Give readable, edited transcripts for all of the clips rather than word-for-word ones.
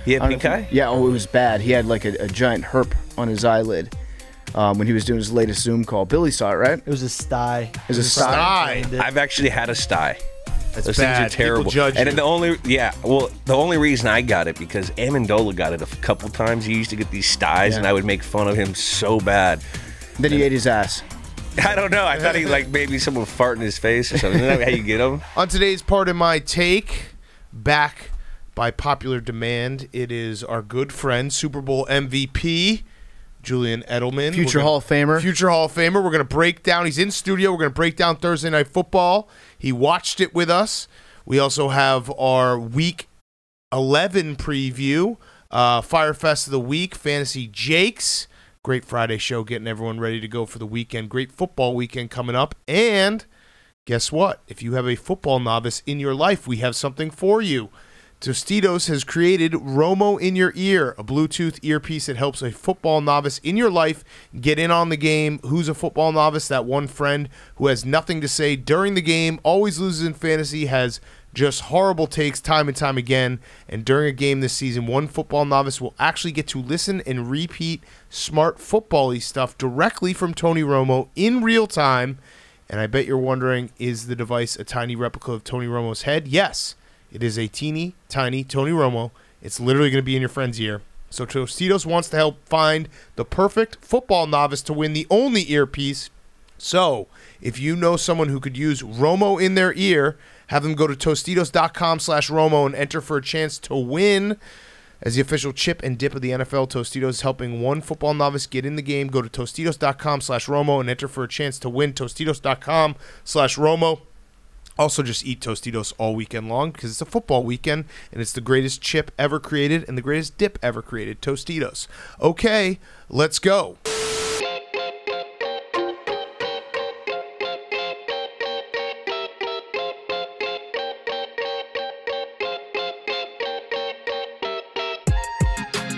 He had pink eye? Yeah, it was bad. He had like a giant herp on his eyelid when he was doing his latest Zoom call. Billy saw it, right? It was a sty. It was a sty. I've actually had a sty. That's Those bad. things are terrible. People judge and you. the only reason I got it because Amendola got it a couple times. He used to get these styes, and I would make fun of him so bad. Then he ate his ass. I don't know. I thought he like maybe someone fart in his face or something. Isn't that how you get them? On today's part of my take, back by popular demand, it is our good friend, Super Bowl MVP, Julian Edelman. Future Hall of Famer. Future Hall of Famer. We're going to break down. He's in studio. We're going to break down Thursday Night Football. He watched it with us. We also have our Week 11 preview, Fyre Fest of the Week, Fantasy Jakes. Great Friday show, getting everyone ready to go for the weekend. Great football weekend coming up. And guess what? If you have a football novice in your life, we have something for you. Tostitos has created Romo in Your Ear, a Bluetooth earpiece that helps a football novice in your life get in on the game. Who's a football novice? That one friend who has nothing to say during the game, always loses in fantasy, has just horrible takes time and time again. And during a game this season, one football novice will actually get to listen and repeat smart football-y stuff directly from Tony Romo in real time. And I bet you're wondering, is the device a tiny replica of Tony Romo's head? Yes. It is a teeny, tiny Tony Romo. It's literally going to be in your friend's ear. So Tostitos wants to help find the perfect football novice to win the only earpiece. So if you know someone who could use Romo in their ear, have them go to Tostitos.com/Romo and enter for a chance to win. As the official chip and dip of the NFL, Tostitos is helping one football novice get in the game. Go to Tostitos.com/Romo and enter for a chance to win. Tostitos.com/Romo. Also, just eat Tostitos all weekend long because it's a football weekend, and it's the greatest chip ever created and the greatest dip ever created, Tostitos. Okay, let's go.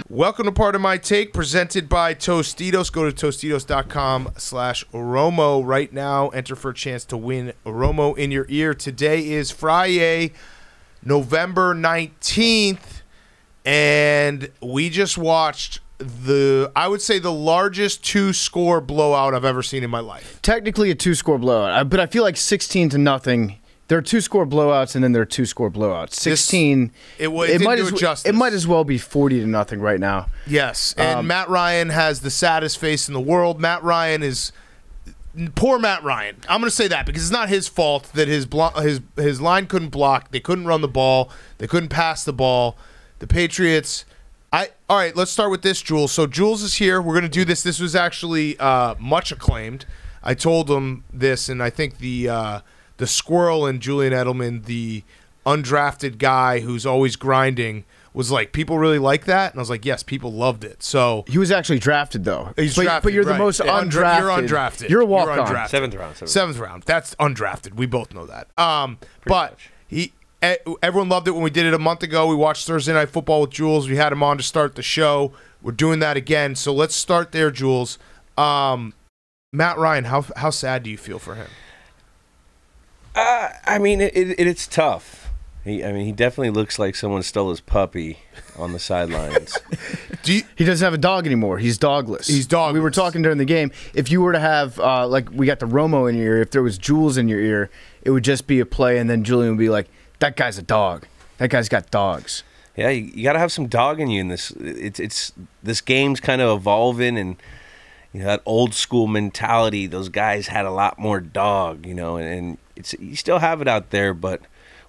Welcome to Part of My Take, presented by Tostitos. Go to Tostitos.com/Romo right now. Enter for a chance to win Romo in your ear. Today is Friday, November 19th, and we just watched I would say the largest two-score blowout I've ever seen in my life. Technically a two-score blowout, but I feel like 16-0. There are two-score blowouts, and then there are two-score blowouts. 16. It might as well be 40-0 right now. Yes, and Matt Ryan has the saddest face in the world. Poor Matt Ryan. I'm going to say that because it's not his fault that his line couldn't block. They couldn't run the ball. They couldn't pass the ball. The Patriots. All right, let's start with this, Jules. So Jules is here. We're going to do this. This was actually much acclaimed. I told him this, and I think the squirrel in Julian Edelman, the undrafted guy who's always grinding, was like, people really like that? And I was like, yes, people loved it. So he was actually drafted, though. He's drafted, but you're the most undrafted. You're undrafted. You're a walk-on. Seventh round. That's undrafted. We both know that. But everyone loved it when we did it a month ago. We watched Thursday Night Football with Jules. We had him on to start the show. We're doing that again. So let's start there, Jules. Matt Ryan, how sad do you feel for him? I mean, it's tough. He definitely looks like someone stole his puppy on the sidelines. He doesn't have a dog anymore. He's dogless. We were talking during the game. If you were to have, like, we got the Romo in your ear, if there was Jules in your ear, it would just be a play, and then Julian would be like, that guy's a dog. That guy's got dogs. Yeah, you got to have some dog in you in this. This game's kind of evolving, and that old school mentality. Those guys had a lot more dog, and you still have it out there, but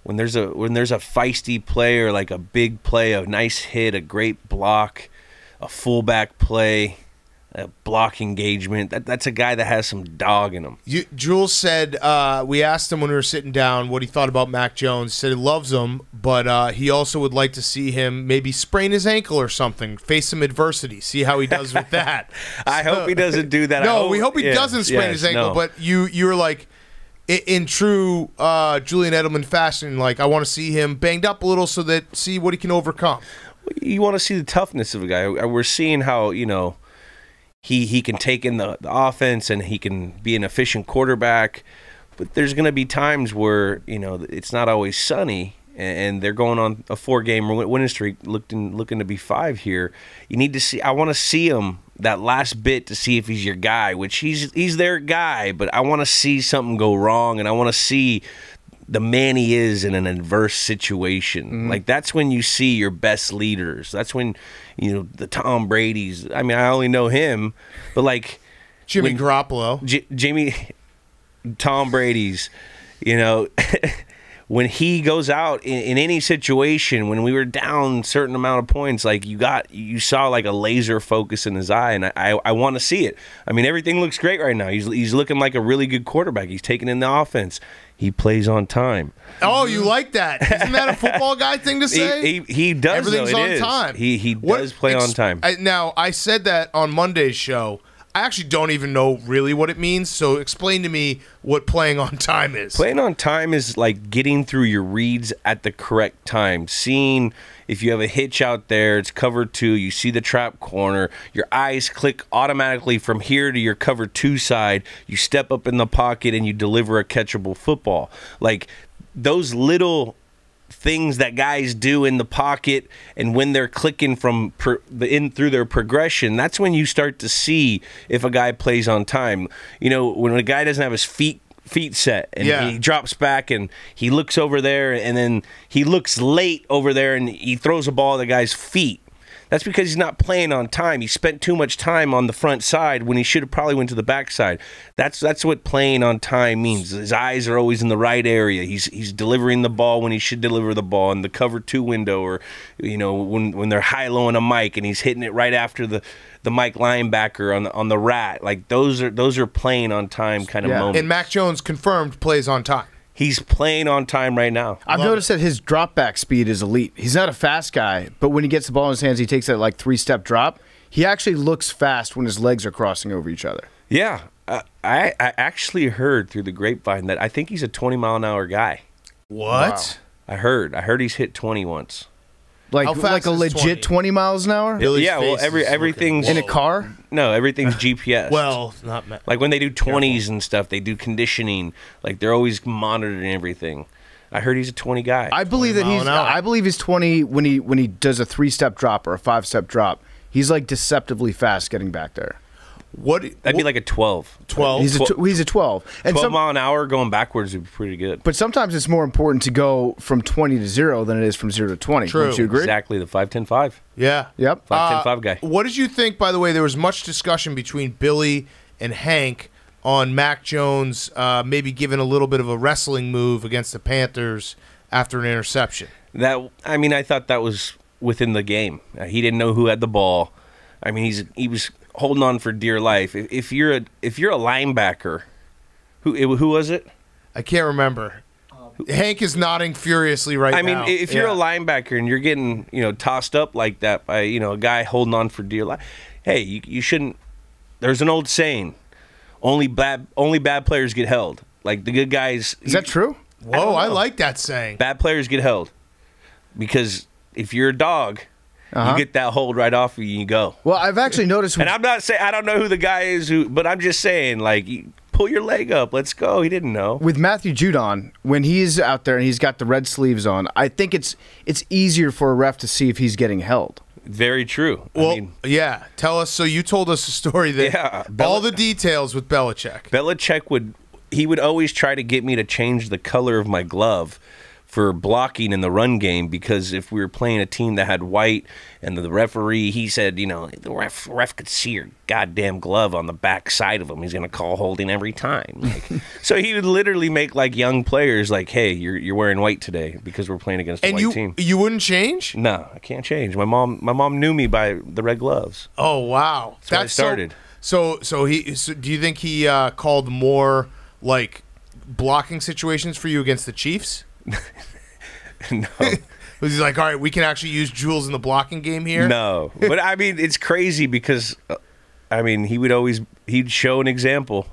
when there's a feisty play or like a big play, a nice hit, a great block, a fullback play, a block engagement, that's a guy that has some dog in him. Jules said, we asked him when we were sitting down what he thought about Mac Jones. He said he loves him, but he also would like to see him maybe sprain his ankle or something, face some adversity, see how he does with that. I hope he doesn't do that. We hope he doesn't sprain his ankle, but you're like, in true Julian Edelman fashion, like, I want to see him banged up a little see what he can overcome. You want to see the toughness of a guy. We're seeing how, he can take in the offense and he can be an efficient quarterback, but there's going to be times where, it's not always sunny, and they're going on a 4-game winning streak, looking to be 5 here. You need to see. I want to see him that last bit to see if he's your guy, which he's their guy. But I want to see something go wrong, and I want to see the man he is in an adverse situation. Like, that's when you see your best leaders. That's when, the Tom Brady's. I mean, I only know him, but like Jimmy Garoppolo, Tom Brady's, when he goes out in any situation, when we were down a certain amount of points, like you saw like a laser focus in his eye, and I want to see it. I mean, everything looks great right now. He's looking like a really good quarterback. He's taking in the offense. He plays on time. Oh, you like that? Isn't that a football guy thing to say? He does. Everything's on time. He does play on time. Now, I said that on Monday's show. I actually don't even know really what it means, so explain to me what playing on time is. Playing on time is like getting through your reads at the correct time, seeing if you have a hitch out there, it's cover 2, you see the trap corner, your eyes click automatically from here to your cover 2 side, you step up in the pocket and you deliver a catchable football. Like, those little things that guys do in the pocket, and when they're clicking from through their progression, that's when you start to see if a guy plays on time. When a guy doesn't have his feet set and he drops back and he looks over there, and then he looks late over there and he throws a ball at the guy's feet. That's because he's not playing on time. He spent too much time on the front side when he should have probably went to the back side. That's what playing on time means. His eyes are always in the right area. He's delivering the ball when he should deliver the ball in the cover 2 window, or when they're high-lowing a mic and he's hitting it right after the Mike linebacker on the rat. Like, those are playing on time kind of moments. And Mac Jones confirmed plays on time. He's playing on time right now. I've noticed that his drop back speed is elite. He's not a fast guy, but when he gets the ball in his hands, he takes that like 3-step drop. He actually looks fast when his legs are crossing over each other. Yeah. I actually heard through the grapevine that I think he's a 20-mile-an-hour guy. What? Wow. I heard he's hit 20 once. Like a legit 20 miles an hour? Everything's in a car? No, everything's GPS. Well, not like when they do 20s and stuff, they do conditioning. Like, they're always monitoring everything. I heard he's a 20 guy. I believe he's 20 when he does a 3-step drop or a 5-step drop. He's like deceptively fast getting back there. That'd be like a 12. 12. He's a 12. And 12 mile an hour going backwards would be pretty good. But sometimes it's more important to go from 20 to 0 than it is from 0 to 20. True. Don't you agree? Exactly, the 5-10-5. Yeah. Yep. 5-10-5 guy. What did you think, by the way? There was much discussion between Billy and Hank on Mac Jones maybe giving a little bit of a wrestling move against the Panthers after an interception. I thought that was within the game. He didn't know who had the ball. I mean, he was holding on for dear life. If you're a linebacker, who was it? I can't remember. Hank is nodding furiously now. I mean, if you're a linebacker and you're getting tossed up like that by a guy holding on for dear life, hey, you shouldn't. There's an old saying: only bad players get held. Like, the good guys. Is that true? Whoa, I like that saying. Bad players get held because if you're a dog. You get that hold right off of you and you go. Well, I've actually noticed. And I'm not saying I don't know who the guy is, but I'm just saying, like, pull your leg up. Let's go. He didn't know. With Matthew Judon, when he's out there and he's got the red sleeves on, I think it's easier for a ref to see if he's getting held. Very true. Well, yeah. Tell us. So you told us a story that all the details with Belichick. Belichick would always try to get me to change the color of my glove for blocking in the run game, because if we were playing a team that had white and the referee, he said, the ref could see your goddamn glove on the back side of him. He's going to call holding every time. So he would literally make like young players like, hey, you're wearing white today because we're playing against a white team. You wouldn't change? No, I can't change. My mom knew me by the red gloves. Oh, wow. That's how I started. So do you think he called more like blocking situations for you against the Chiefs? No. Was he like, all right, we can actually use Jules in the blocking game here? No. But, I mean, it's crazy because, he'd show an example,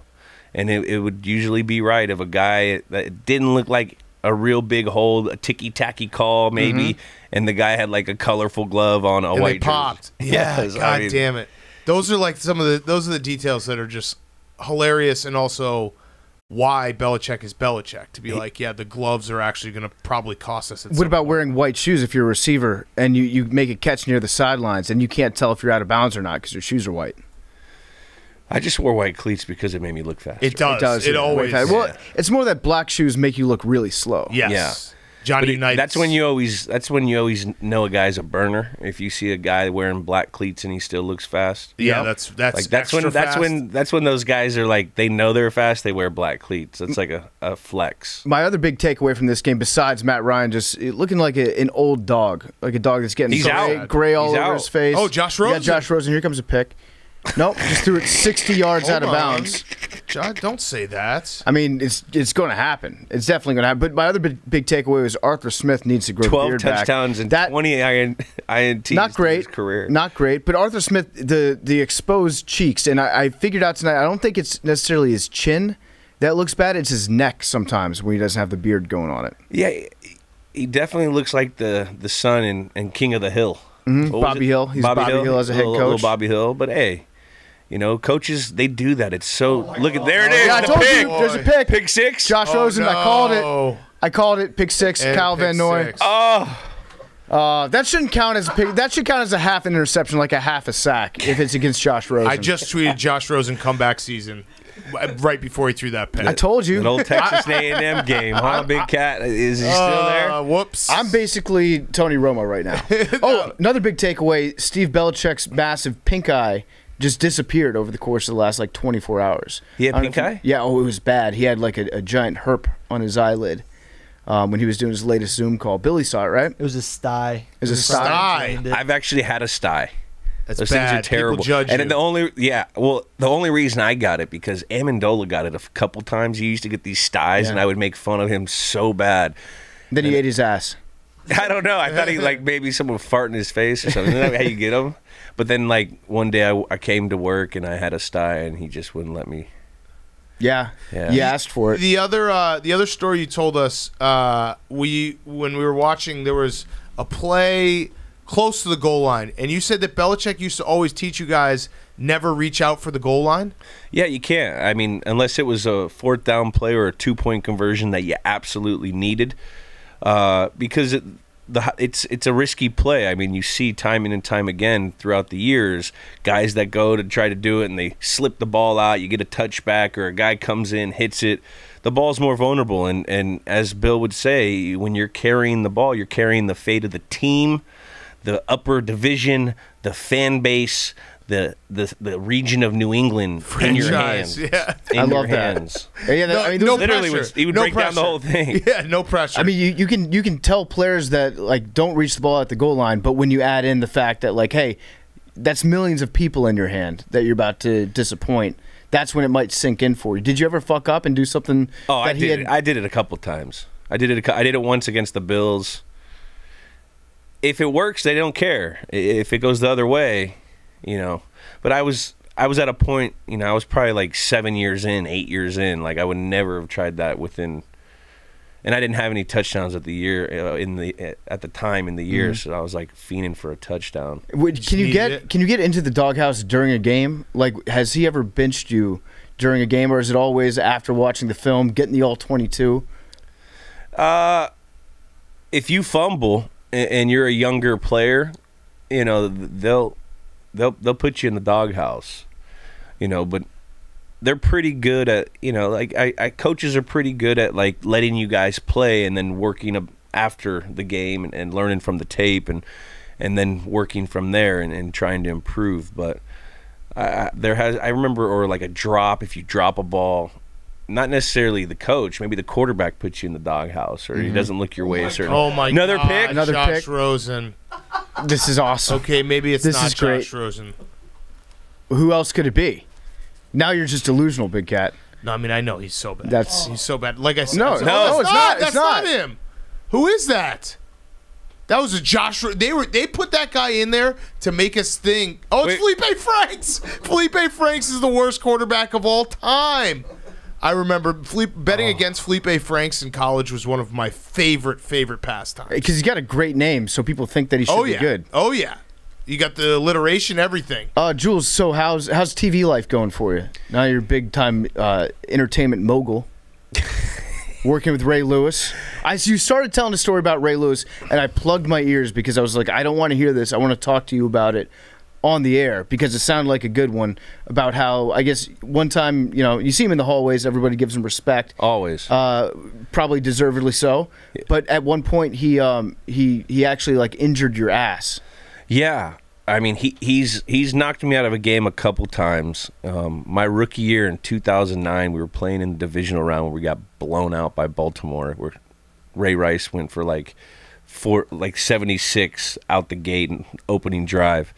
and it would usually be right of a guy that didn't look like a real big hold, a ticky-tacky call maybe, and the guy had like a colorful glove on a and white they popped. jersey. Yeah, God damn it. Those are like those are the details that are just hilarious and also why Belichick is Belichick. To be like, yeah, the gloves are actually going to probably cost us. What about wearing white shoes if you're a receiver and you make a catch near the sidelines and you can't tell if you're out of bounds or not because your shoes are white? I just wore white cleats because it made me look faster. It does. It always. Well, it's more that black shoes make you look really slow. Yes. Yeah. Johnny Unitas. That's when you always know a guy's a burner. If you see a guy wearing black cleats and he still looks fast. Yeah, that's when those guys are like, they know they're fast, they wear black cleats. That's like a flex. My other big takeaway from this game, besides Matt Ryan just looking like an old dog, like a dog that's getting gray all over his face. Oh, Josh Rosen. Yeah, Josh Rosen. Here comes a pick. Nope, just threw it 60 yards out of bounds. John, don't say that. I mean, it's going to happen. It's definitely going to happen. But my other big takeaway was Arthur Smith needs to grow the beard back. 12 touchdowns and 20 INTs not great, in his career. Not great. But Arthur Smith, the exposed cheeks, and I figured out tonight, I don't think it's necessarily his chin that looks bad. It's his neck sometimes when he doesn't have the beard going on it. Yeah, he definitely looks like the son and King of the Hill. Mm-hmm. Bobby Hill. He's Bobby Hill as a head coach. Little Bobby Hill, but hey. You know, coaches, they do that. It's so look at there it is. Yeah, I told you there's a pick. Pick six. Josh Rosen, no. I called it. Pick six. And Kyle Van Noy. That shouldn't count as a pick. That should count as a half interception, like a half a sack, if it's against Josh Rosen. I just tweeted Josh Rosen comeback season right before he threw that pick. I told you. An old Texas A&M game, huh, Big Cat? Is he still there? Whoops. I'm basically Tony Romo right now. Oh, another big takeaway: Steve Belichick's massive pink eye just disappeared over the course of the last 24 hours. He had pink eye? Yeah, it was bad. He had like a giant herp on his eyelid when he was doing his latest Zoom call. Billy saw it, right? It was a sty. It was a sty. I've actually had a sty. That's Those bad. things are terrible. People judge you. And the only reason I got it because Amendola got it a couple times. He used to get these styes, and I would make fun of him so bad. Then he ate his ass. I don't know. I thought he maybe someone fart in his face or something. Isn't that how you get them? But then one day I came to work and I had a sty and he just wouldn't let me. Yeah. You asked for it. The other story you told us, when we were watching, there was a play close to the goal line, and you said that Belichick used to always teach you guys never reach out for the goal line. Yeah, you can't. I mean, unless it was a 4th down play or a 2-point conversion that you absolutely needed, because it's a risky play. I mean, you see time in and time again throughout the years, guys that go to try to do it and they slip the ball out, you get a touchback, or a guy comes in, hits it. The ball's more vulnerable, and as Bill would say, when you're carrying the ball, you're carrying the fate of the team, the upper division, the fan base, the region of New England in your hands. Yeah. I love that. Yeah, no literally pressure. He would break down the whole thing. Yeah, no pressure. I mean, you can tell players that don't reach the ball at the goal line, but when you add in the fact that hey, that's millions of people in your hand that you're about to disappoint, that's when it might sink in for you. Did you ever fuck up and do something? Oh, I did it a couple times. I did it once against the Bills. If it works, they don't care. If it goes the other way, But I was at a point, I was probably 7 years in, 8 years in. I would never have tried that within. And I didn't have any touchdowns at the year at the time in the year, so I was fiending for a touchdown. Can you get into the doghouse during a game? Has he ever benched you during a game, or is it always after watching the film, getting the all 22? If you fumble and you're a younger player, they'll put you in the doghouse, but they're pretty good at, coaches are pretty good at letting you guys play and then working after the game and learning from the tape and then working from there and trying to improve. But I remember a drop, if you drop a ball, not necessarily the coach, maybe the quarterback puts you in the doghouse or he doesn't look your way a certain. Oh my Another God, pick? Another Josh pick? Rosen. This is awesome. Okay, maybe it's This not is Josh great. Rosen. Who else could it be? Now you're just delusional, Big Cat. No, I mean, I know he's so bad. He's so bad. Like I said, No, it's not. That's not him. Who is that? That was a Josh. They put that guy in there to make us think. Oh, it's Felipe Franks. Felipe Franks is the worst quarterback of all time. I remember betting against Felipe Franks in college was one of my favorite pastimes. Because he's got a great name, so people think that he should be good. Oh yeah, you got the alliteration, everything. Jules, so how's TV life going for you? Now you're a big time entertainment mogul. working with Ray Lewis. You started telling a story about Ray Lewis, and I plugged my ears because I was like, I don't want to hear this. I want to talk to you about it on the air because it sounded like a good one about how, I guess, one time, you see him in the hallways, everybody gives him respect. Always. Probably deservedly so. Yeah. But at one point, he actually, like, injured your ass. Yeah. I mean, he's knocked me out of a game a couple times. My rookie year in 2009, we were playing in the divisional round where we got blown out by Baltimore, where Ray Rice went for, like, 76 out the gate and opening drive.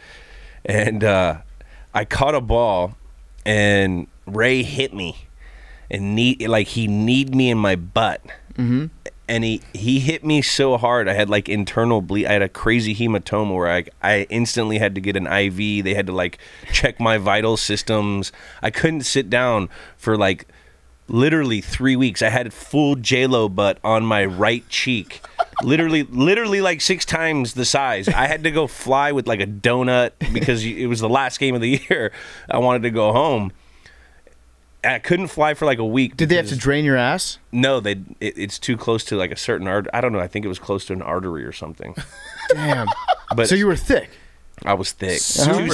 And I caught a ball, and Ray hit me, and he kneed me in my butt. Mm-hmm. And he hit me so hard, I had like internal bleed. I had a crazy hematoma where I instantly had to get an IV. They had to like check my vital systems. I couldn't sit down for like literally 3 weeks. I had full J-Lo butt on my right cheek. Literally like 6 times the size. I had to go fly with like a donut because it was the last game of the year. I wanted to go home. I couldn't fly for like a week. Did they have to drain your ass? No, it's too close to like a certain I don't know. I think it was close to an artery or something. Damn. But so you were thick. I was thick.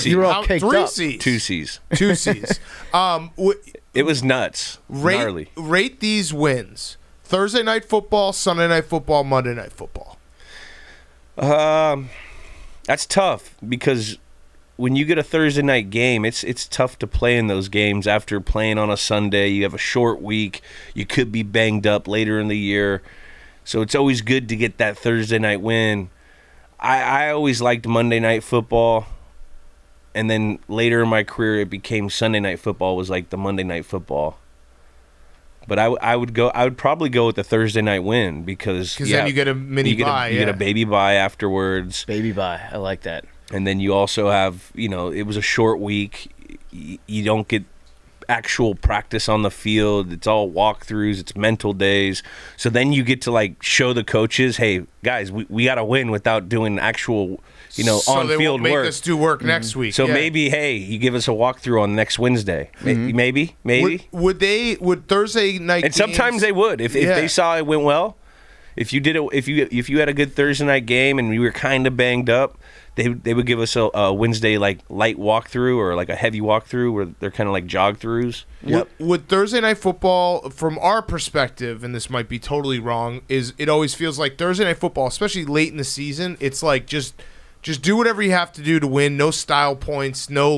You were all caked up. 2 C's. 2 C's. It was nuts. Gnarly. Rate these wins. Thursday night football, Sunday night football, Monday night football. That's tough because when you get a Thursday night game, it's tough to play in those games after playing on a Sunday. You have a short week. You could be banged up later in the year. So it's always good to get that Thursday night win. I always liked Monday night football. And then later in my career, it became Sunday night football was like the Monday night football. But I would probably go with the Thursday night win because then you get a mini bye. You get a baby bye afterwards. Baby bye. I like that. And then you also have, it was a short week. You don't get actual practice on the field. It's all walkthroughs. It's mental days. So then you get to, like, show the coaches, hey, guys, we got to win without doing actual, on-field work. So they won't make us do work next week. So maybe, hey, you give us a walkthrough on next Wednesday. Maybe. Would Thursday night And sometimes they would. If they saw it went well, if you had a good Thursday night game and we were kind of banged up, they would give us a Wednesday like light walkthrough or like a heavy walkthrough where they're kind of like jog throughs. Yep. With Thursday night football, from our perspective, and this might be totally wrong, is it always feels like Thursday night football, especially late in the season, it's like just do whatever you have to do to win. No style points. No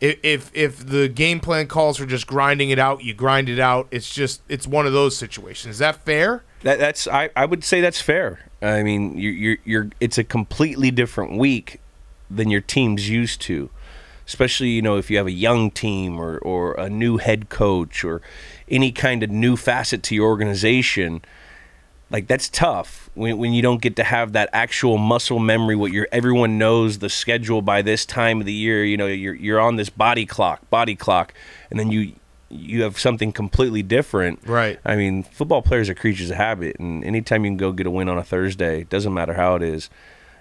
if the game plan calls for just grinding it out, you grind it out. It's one of those situations. Is that fair? I would say that's fair. I mean, it's a completely different week than your team's used to, especially if you have a young team or a new head coach or any kind of new facet to your organization. Like, that's tough when you don't get to have that actual muscle memory. Everyone knows the schedule by this time of the year. You're on this body clock, and then you have something completely different. Right. I mean, football players are creatures of habit, and anytime you can go get a win on a Thursday, it doesn't matter how it is,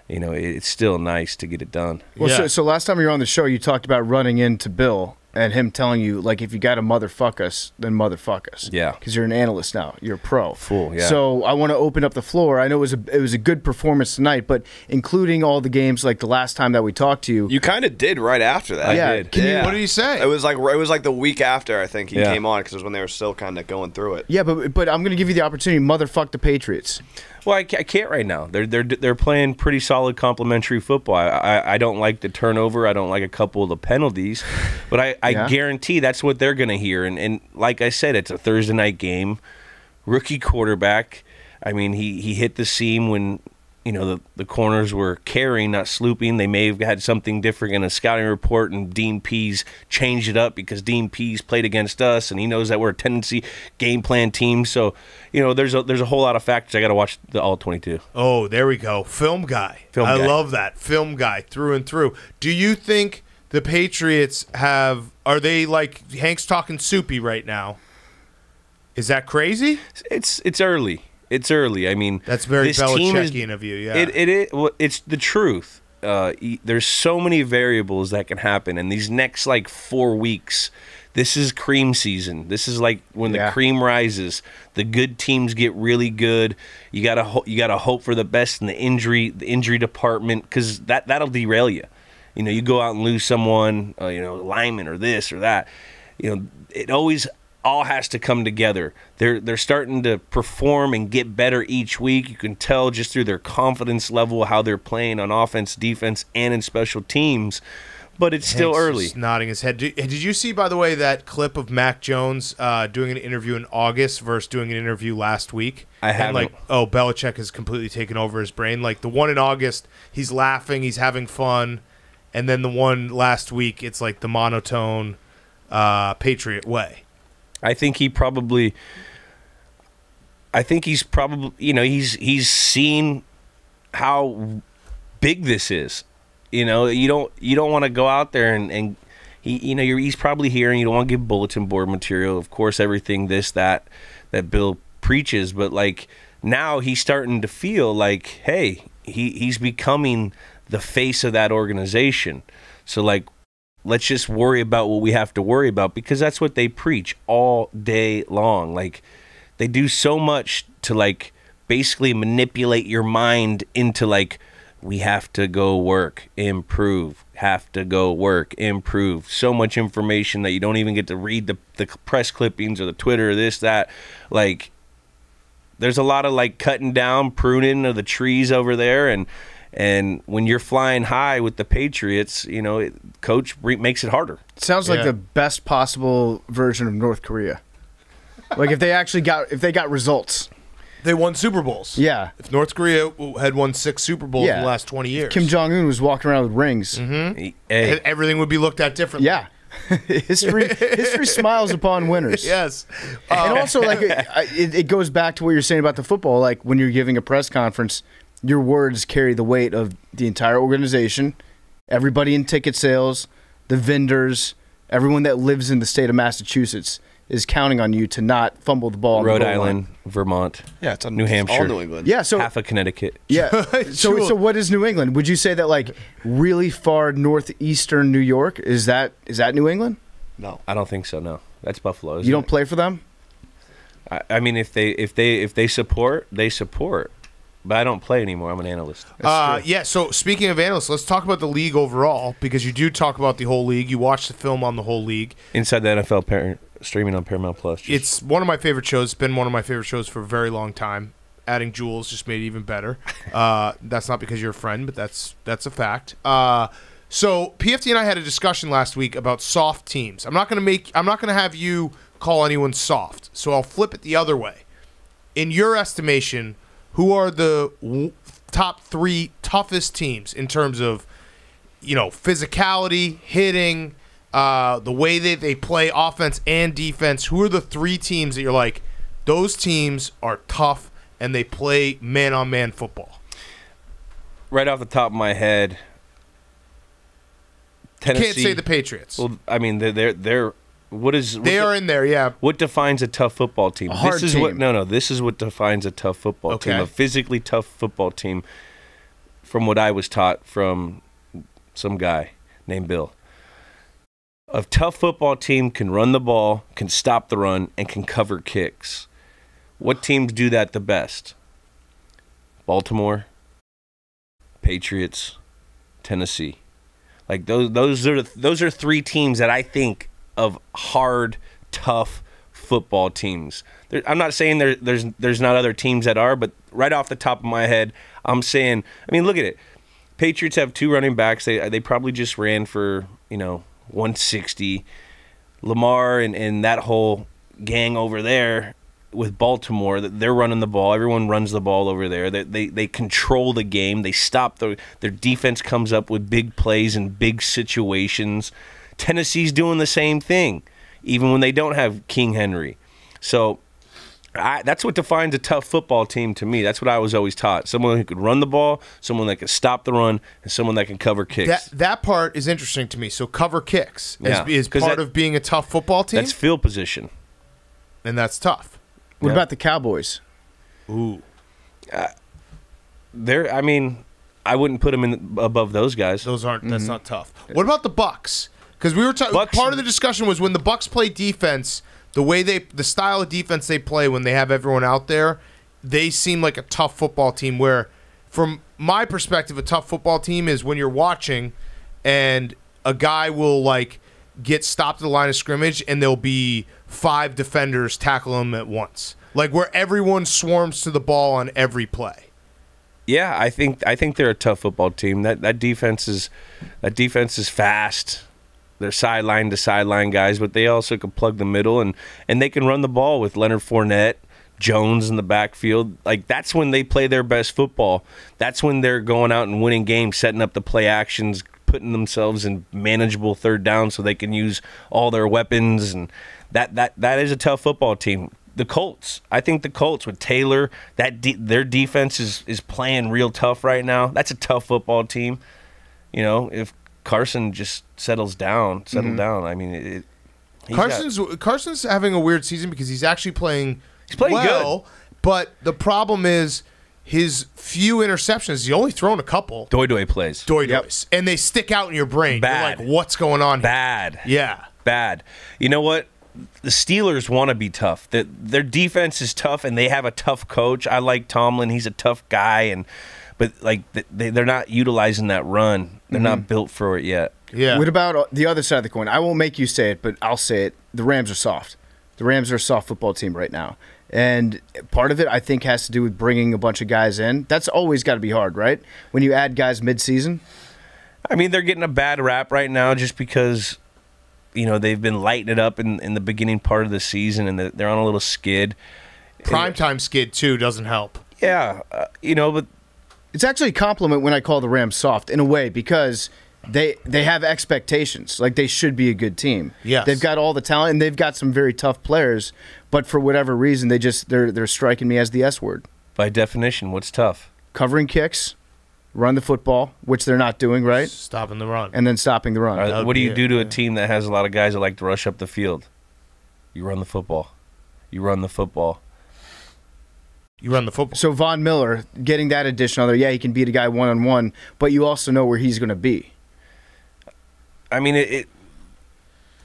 it's still nice to get it done. Well, so last time you were on the show, you talked about running into Bill and him telling you, like, if you got to motherfuck us, then motherfuck us. Yeah. Because you're an analyst now. You're a pro. Full, yeah. So I want to open up the floor. I know it was a good performance tonight, but including all the games like the last time that we talked to you. You kind of did right after that. Yeah. I did. What did he say? It was like the week after, I think, he came on because it was when they were still kind of going through it. Yeah, but I'm going to give you the opportunity to motherfuck the Patriots. Well, I can't right now. They're playing pretty solid complimentary football. I don't like the turnover. I don't like a couple of the penalties, but I guarantee that's what they're going to hear. And like I said, it's a Thursday night game. Rookie quarterback. I mean, he hit the seam when the corners were carrying, not slooping. They may have had something different in a scouting report, and Dean Pease changed it up because Dean Pease played against us, and he knows that we're a tendency game plan team. So, there's a whole lot of factors. I got to watch the all 22. Oh, there we go. Film guy. I love that. Film guy through and through. Do you think the Patriots are they like Hank's talking soupy right now? Is that crazy? It's early. It's early. I mean, that's very Belichickian of you. Yeah, it's the truth. There's so many variables that can happen, and these next 4 weeks, this is cream season. This is like when the cream rises. The good teams get really good. You gotta hope for the best in the injury department, because that'll derail you. You know, you go out and lose someone, lineman or this or that. You know, it always all has to come together. They're starting to perform and get better each week. You can tell just through their confidence level how they're playing on offense, defense, and in special teams. But it's still early. Just nodding his head. Did you see, by the way, that clip of Mac Jones doing an interview in August versus doing an interview last week? I haven't. And Belichick has completely taken over his brain. Like the one in August, he's laughing, he's having fun. And then the one last week, it's like the monotone Patriot way. I think he's probably, he's seen how big this is. You know, you don't want to go out there and he's probably hearing, you don't want to give bulletin board material. Of course, everything that Bill preaches, but like now he's starting to feel like, hey, he's becoming the face of that organization. So like, let's just worry about what we have to worry about, because that's what they preach all day long. Like, they do so much to like basically manipulate your mind into like, we have to go work, improve, have to go work, improve. So much information that you don't even get to read the press clippings or the Twitter or this, that. Like, there's a lot of like cutting down, pruning of the trees over there, and when you're flying high with the Patriots, coach makes it harder. It sounds like the best possible version of North Korea. Like if they got results. They won Super Bowls. Yeah. If North Korea had won 6 Super Bowls in the last 20 years. Kim Jong-un was walking around with rings. Hey. Everything would be looked at differently. Yeah. History smiles upon winners. Yes. And also, like, it goes back to what you're saying about the football. Like, when you're giving a press conference, your words carry the weight of the entire organization, everybody in ticket sales, the vendors, everyone that lives in the state of Massachusetts is counting on you to not fumble the ball. Rhode Island, Vermont, it's New Hampshire, all New England. Yeah, so half of Connecticut. Yeah. So what is New England? Would you say that like really far northeastern New York is that New England? No, I don't think so. No, that's Buffalo. You don't play for them? I mean, if they support, they support. But I don't play anymore. I'm an analyst. Yeah, so speaking of analysts, let's talk about the league overall, because you do talk about the whole league. You watch the film on the whole league. Inside the NFL streaming on Paramount Plus. It's one of my favorite shows. It's been one of my favorite shows for a very long time. Adding Jules just made it even better. That's not because you're a friend, but that's a fact. So PFT and I had a discussion last week about soft teams. I'm not gonna have you call anyone soft. So I'll flip it the other way. In your estimation, who are the top 3 toughest teams in terms of, physicality, hitting, the way that they play offense and defense? Who are the 3 teams that you're like, those teams are tough and they play man-on-man football? Right off the top of my head, Tennessee. You can't say the Patriots. Well, I mean, they're they are in there, yeah. What defines a tough football team? A hard team. This is what defines a tough football team. Okay. A physically tough football team, from what I was taught from some guy named Bill. A tough football team can run the ball, can stop the run, and can cover kicks. What teams do that the best? Baltimore, Patriots, Tennessee. Like those are 3 teams that I think of hard, tough football teams. I'm not saying there's not other teams that are, but right off the top of my head, I'm saying, I mean, look at it. Patriots have 2 running backs. They probably just ran for 160. Lamar and that whole gang over there with Baltimore, they're running the ball. Everyone runs the ball over there. They control the game. They stop their defense comes up with big plays and big situations. Tennessee's doing the same thing, even when they don't have King Henry. So that's what defines a tough football team to me. That's what I was always taught. Someone who could run the ball, someone that could stop the run, and someone that can cover kicks. That part is interesting to me. So cover kicks is part of being a tough football team? That's field position. And that's tough. What about the Cowboys? Ooh. I wouldn't put them above those guys. Those aren't. That's not tough. What about the Bucks? Because we were part of the discussion was when the Bucks play defense, the style of defense they play when they have everyone out there, they seem like a tough football team. Where, from my perspective, a tough football team is when you're watching, and a guy will get stopped at the line of scrimmage, and there'll be 5 defenders tackle him at once, where everyone swarms to the ball on every play. Yeah, I think they're a tough football team. That defense is fast. They're sideline to sideline guys, but they also can plug the middle and they can run the ball with Leonard Fournette, Jones in the backfield. That's when they play their best football. That's when they're going out and winning games, setting up the play actions, putting themselves in manageable third down so they can use all their weapons, and that is a tough football team. The Colts, I think the Colts with Taylor, their defense is playing real tough right now. That's a tough football team. If Carson just settled down. I mean, Carson's having a weird season because he's actually playing. He's playing well, good, but the problem is his few interceptions. He's only thrown a couple. Doy plays. Doy-doys. And they stick out in your brain. Bad. You're like, what's going on here? Bad. Yeah. Bad. You know what? The Steelers want to be tough. Their defense is tough, and they have a tough coach. I like Tomlin. He's a tough guy, but they're not utilizing that run. They're not built for it yet. Yeah. What about the other side of the coin? I won't make you say it, but I'll say it. The Rams are soft. The Rams are a soft football team right now. And part of it, I think, has to do with bringing a bunch of guys in. That's always got to be hard, right? When you add guys mid-season. I mean, they're getting a bad rap right now just because, they've been lighting it up in the beginning part of the season, and they're on a little skid. Primetime skid, too, doesn't help. Yeah, but it's actually a compliment when I call the Rams soft, in a way, because they have expectations. They should be a good team. Yes. They've got all the talent, and they've got some very tough players, but for whatever reason, they're striking me as the S word. By definition, what's tough? Covering kicks, run the football, which they're not doing, right? Stopping the run. And then stopping the run. What do you do to a team that has a lot of guys that like to rush up the field? You run the football. You run the football. You run the football. So Von Miller, getting that addition on there, he can beat a guy one-on-one, but you also know where he's going to be. I mean,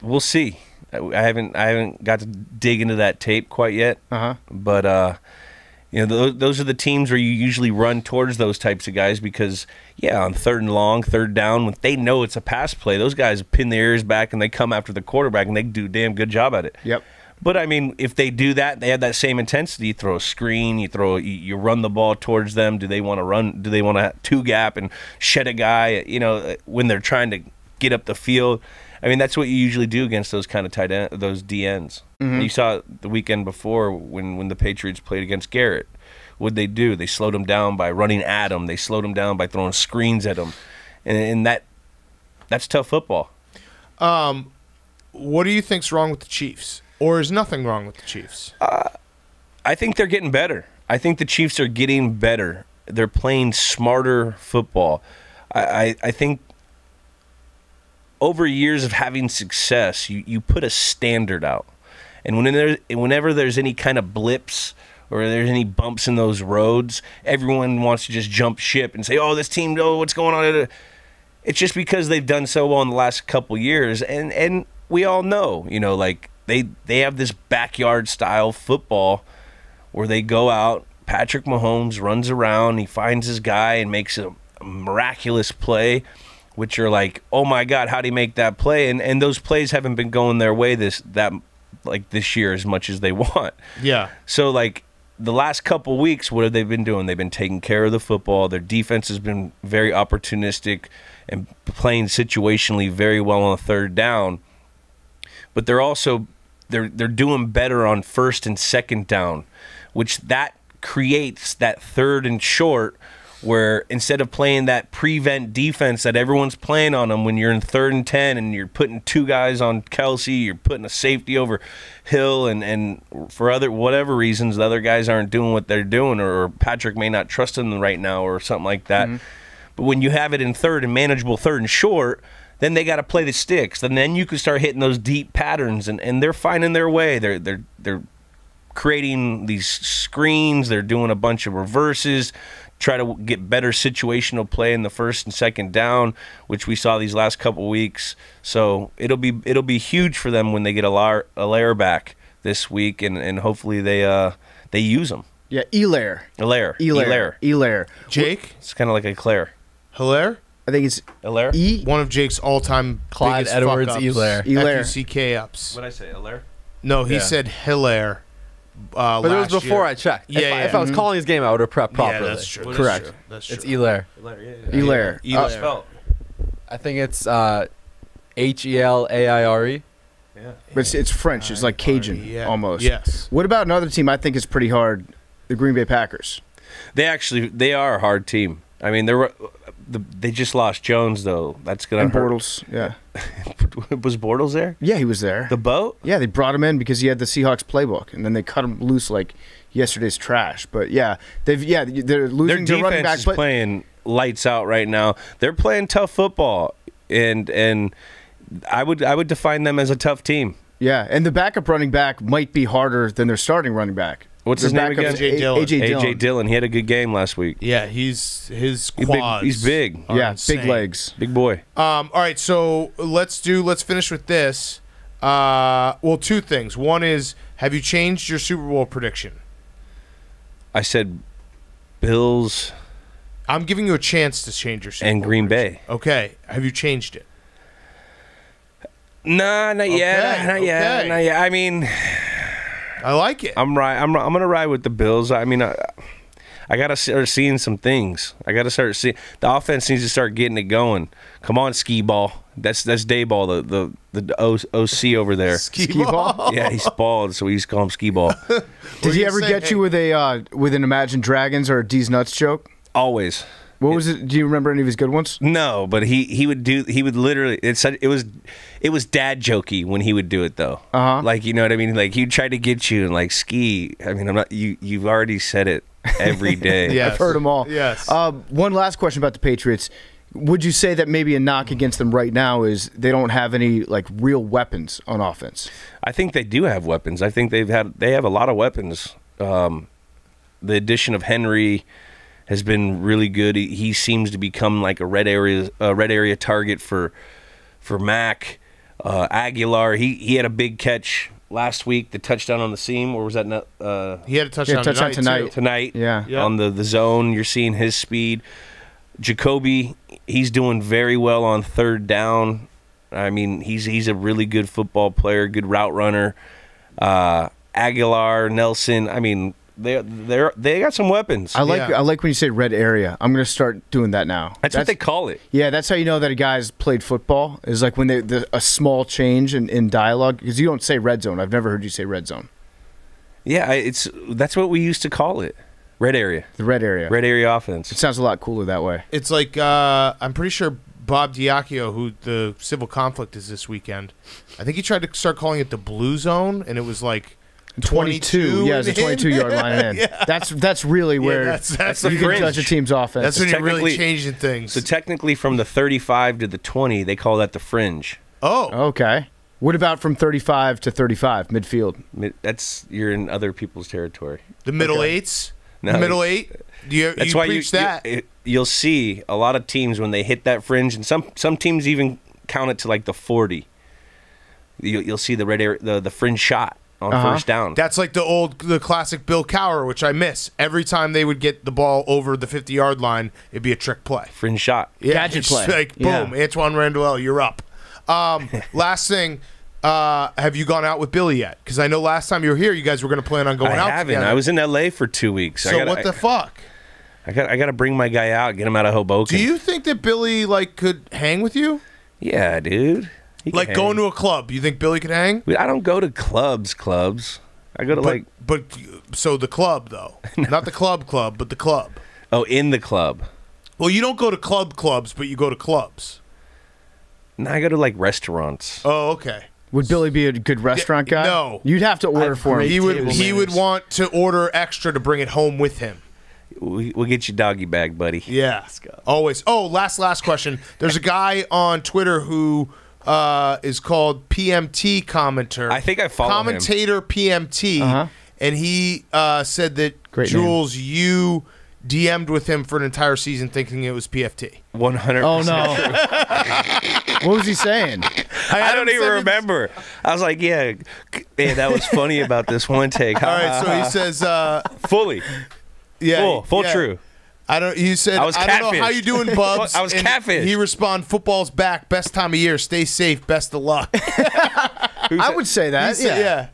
we'll see. I haven't got to dig into that tape quite yet. But those are the teams where you usually run towards those types of guys because, on third and long, third down, when they know it's a pass play, those guys pin their ears back and they come after the quarterback and they do a damn good job at it. Yep. But I mean, if they do that, they have that same intensity. You throw a screen, you run the ball towards them. Do they want to run? Do they want to two gap and shed a guy? When they're trying to get up the field. I mean, that's what you usually do against those kind of tight end, those DNs. You saw it the weekend before when the Patriots played against Garrett. What'd they do? They slowed him down by running at him. They slowed him down by throwing screens at him, and that's tough football. What do you think's wrong with the Chiefs? Or is nothing wrong with the Chiefs? I think they're getting better. I think the Chiefs are getting better. They're playing smarter football. I think over years of having success, you put a standard out. And whenever there's any kind of blips or there's any bumps in those roads, everyone wants to just jump ship and say, oh, this team, what's going on? It's just because they've done so well in the last couple years. And we all know, they have this backyard style football where they go out, Patrick Mahomes runs around, he finds his guy and makes a miraculous play, which are like, oh my God, how'd he make that play? And those plays haven't been going their way this year as much as they want. Yeah. So the last couple weeks, what have they been doing? They've been taking care of the football. Their defense has been very opportunistic and playing situationally very well on third down. But they're also they're doing better on first and second down, which that creates that third and short where instead of playing that prevent defense that everyone's playing on them when you're in 3rd and 10 and you're putting 2 guys on Kelsey, you're putting a safety over Hill, and for whatever reasons the other guys aren't doing what they're doing, or Patrick may not trust them right now or something like that. But when you have it in third and manageable third and short, then they got to play the sticks, and then you can start hitting those deep patterns, and they're finding their way. They're creating these screens. They're doing a bunch of reverses, try to get better situational play in the first and second down, which we saw these last couple weeks. So it'll be huge for them when they get Allaire back this week, and hopefully they use them. Yeah, Allaire. Jake? It's kind of like Eclair. Hilaire? I think it's Allaire? One of Jake's all-time Clyde biggest Edwards fuck-ups. Hilaire. F-U-C-K ups. What did I say, Allaire? No, he Yeah. said Hilaire. But it was before I checked. If I was calling his game, I would have prepped properly. Yeah, that's true. Correct. That's true. It's Hilaire. Allaire. How it's spelled? I think it's Helaire. But it's French. It's like Cajun almost. Yes. What about another team I think is pretty hard? The Green Bay Packers. They are a hard team. I mean, they just lost Jones though. That's gonna hurt. Bortles. Yeah. Was Bortles there? Yeah, he was there. The boat? Yeah, they brought him in because he had the Seahawks playbook, and then they cut him loose like yesterday's trash. But yeah, they're losing Their their running back. defense is playing lights out right now. They're playing tough football, and I would define them as a tough team. Yeah, and the backup running back might be harder than their starting running back. What's his name again? AJ Dillon. He had a good game last week. Yeah, his quads. He's big. Yeah, insane. big legs. Big boy. All right, so let's finish with this. Well, two things. One is, have you changed your Super Bowl prediction? I said Bills I'm giving you a chance to change your Super and Bowl Green prediction. Bay. Okay, have you changed it? Nah, not yet. Not yet. I mean, I like it. I'm gonna ride with the Bills. I mean, I gotta start seeing some things. I gotta start seeing the offense needs to start getting it going. Come on, skee ball. That's Dayball, the OC over there. Skee ball. Yeah, he's bald, so we used to call him skee ball. Did he ever get you with an Imagine Dragons or a D's Nuts joke? Always. What was it? Do you remember any of his good ones? No, but he would literally it was dad jokey when he would do it though. Like, you know what I mean? Like, he'd try to get you and like ski. I mean, you've already said it every day. I've heard them all. Yes. One last question about the Patriots. Would you say that maybe a knock against them right now is they don't have any like real weapons on offense? I think they do have weapons. I think they have a lot of weapons. The addition of Henry has been really good. He seems to become like a red area target for Mac. Aguilar, he had a big catch last week, the touchdown on the seam, or was that not? He had a touchdown tonight. Tonight, yeah. On the zone, you're seeing his speed. Jacoby, he's doing very well on third down. I mean, he's a really good football player, good route runner. Aguilar, Nelson, I mean, they got some weapons. I like when you say red area. I'm going to start doing that now. That's what they call it. Yeah, that's how you know that a guy's played football, is like when a small change in dialogue, because you don't say red zone. I've never heard you say red zone. Yeah, that's what we used to call it. Red area. The red area. Red area offense. It sounds a lot cooler that way. It's like I'm pretty sure Bob Diacchio, who the civil conflict is this weekend, I think he tried to start calling it the blue zone, and it was like 22. Yeah, it's a 22-yard line in. Yeah. That's really where that's the you can fringe. judge a team's offense. That's when you're really technically- changing things. So technically, from the 35 to the 20, they call that the fringe. Okay. What about from 35 to 35, midfield? You're in other people's territory. The middle eights? No, the middle eight? That's you why preach that? you'll see a lot of teams when they hit that fringe, and some teams even count it to like the 40. You'll see the red area, the fringe shot on first down. That's like the classic Bill Cowher, which I miss. Every time they would get the ball over the 50-yard line, it'd be a trick play. Fringe shot. Yeah, Gadget it's play. like, boom, Yeah. Antoine Randall, you're up. Last thing, have you gone out with Billy yet? Because I know last time you were here, you guys were going to plan on going out I haven't. together. I was in L.A. for 2 weeks. So what the fuck? I got to bring my guy out, get him out of Hoboken. Do you think that Billy could hang with you? Yeah, dude. He can hang. Going to a club, you think Billy could hang? I don't go to clubs. I go to So the club though, not the club, but the club. Oh, in the club. Well, you don't go to clubs, but you go to clubs. No, I go to like restaurants. Oh, okay. Would Billy be a good restaurant guy? No. You'd have to order for him. He would want to order extra to bring it home with him. We'll get you doggy bag, buddy. Yeah. Let's go. Always. Oh, last question. There's a guy on Twitter who is called PMT Commenter. I think I follow Commentator PMT. Uh-huh. And he said that, Great Jules, you DM'd with him for an entire season thinking it was PFT. 100%. Oh no! What was he saying? I don't even remember. I was like, yeah, that was funny about this one take. All right, so he says, fully, full true. You said I don't know how you doing, Bubs. I was catfish. He responded, "Football's back. Best time of year. Stay safe. Best of luck." I would say that. Yeah.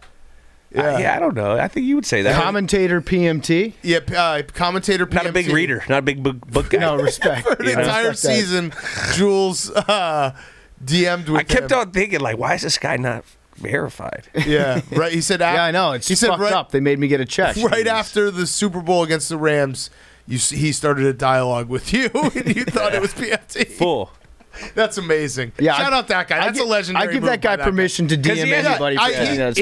I don't know. I think you would say that. Commentator PMT. Yeah, commentator PMT. Not a big reader. Not a big book guy. No, respect. For the entire season, Jules DM'd with I kept on thinking, like, why is this guy not verified? Yeah, right. He said, yeah, I know. It's fucked up. They made me get a check. Right after the Super Bowl against the Rams, he started a dialogue with you, and you thought it was PFT. Full. That's amazing. Yeah, shout out that guy. That's a legendary. I give that guy permission to DM anybody.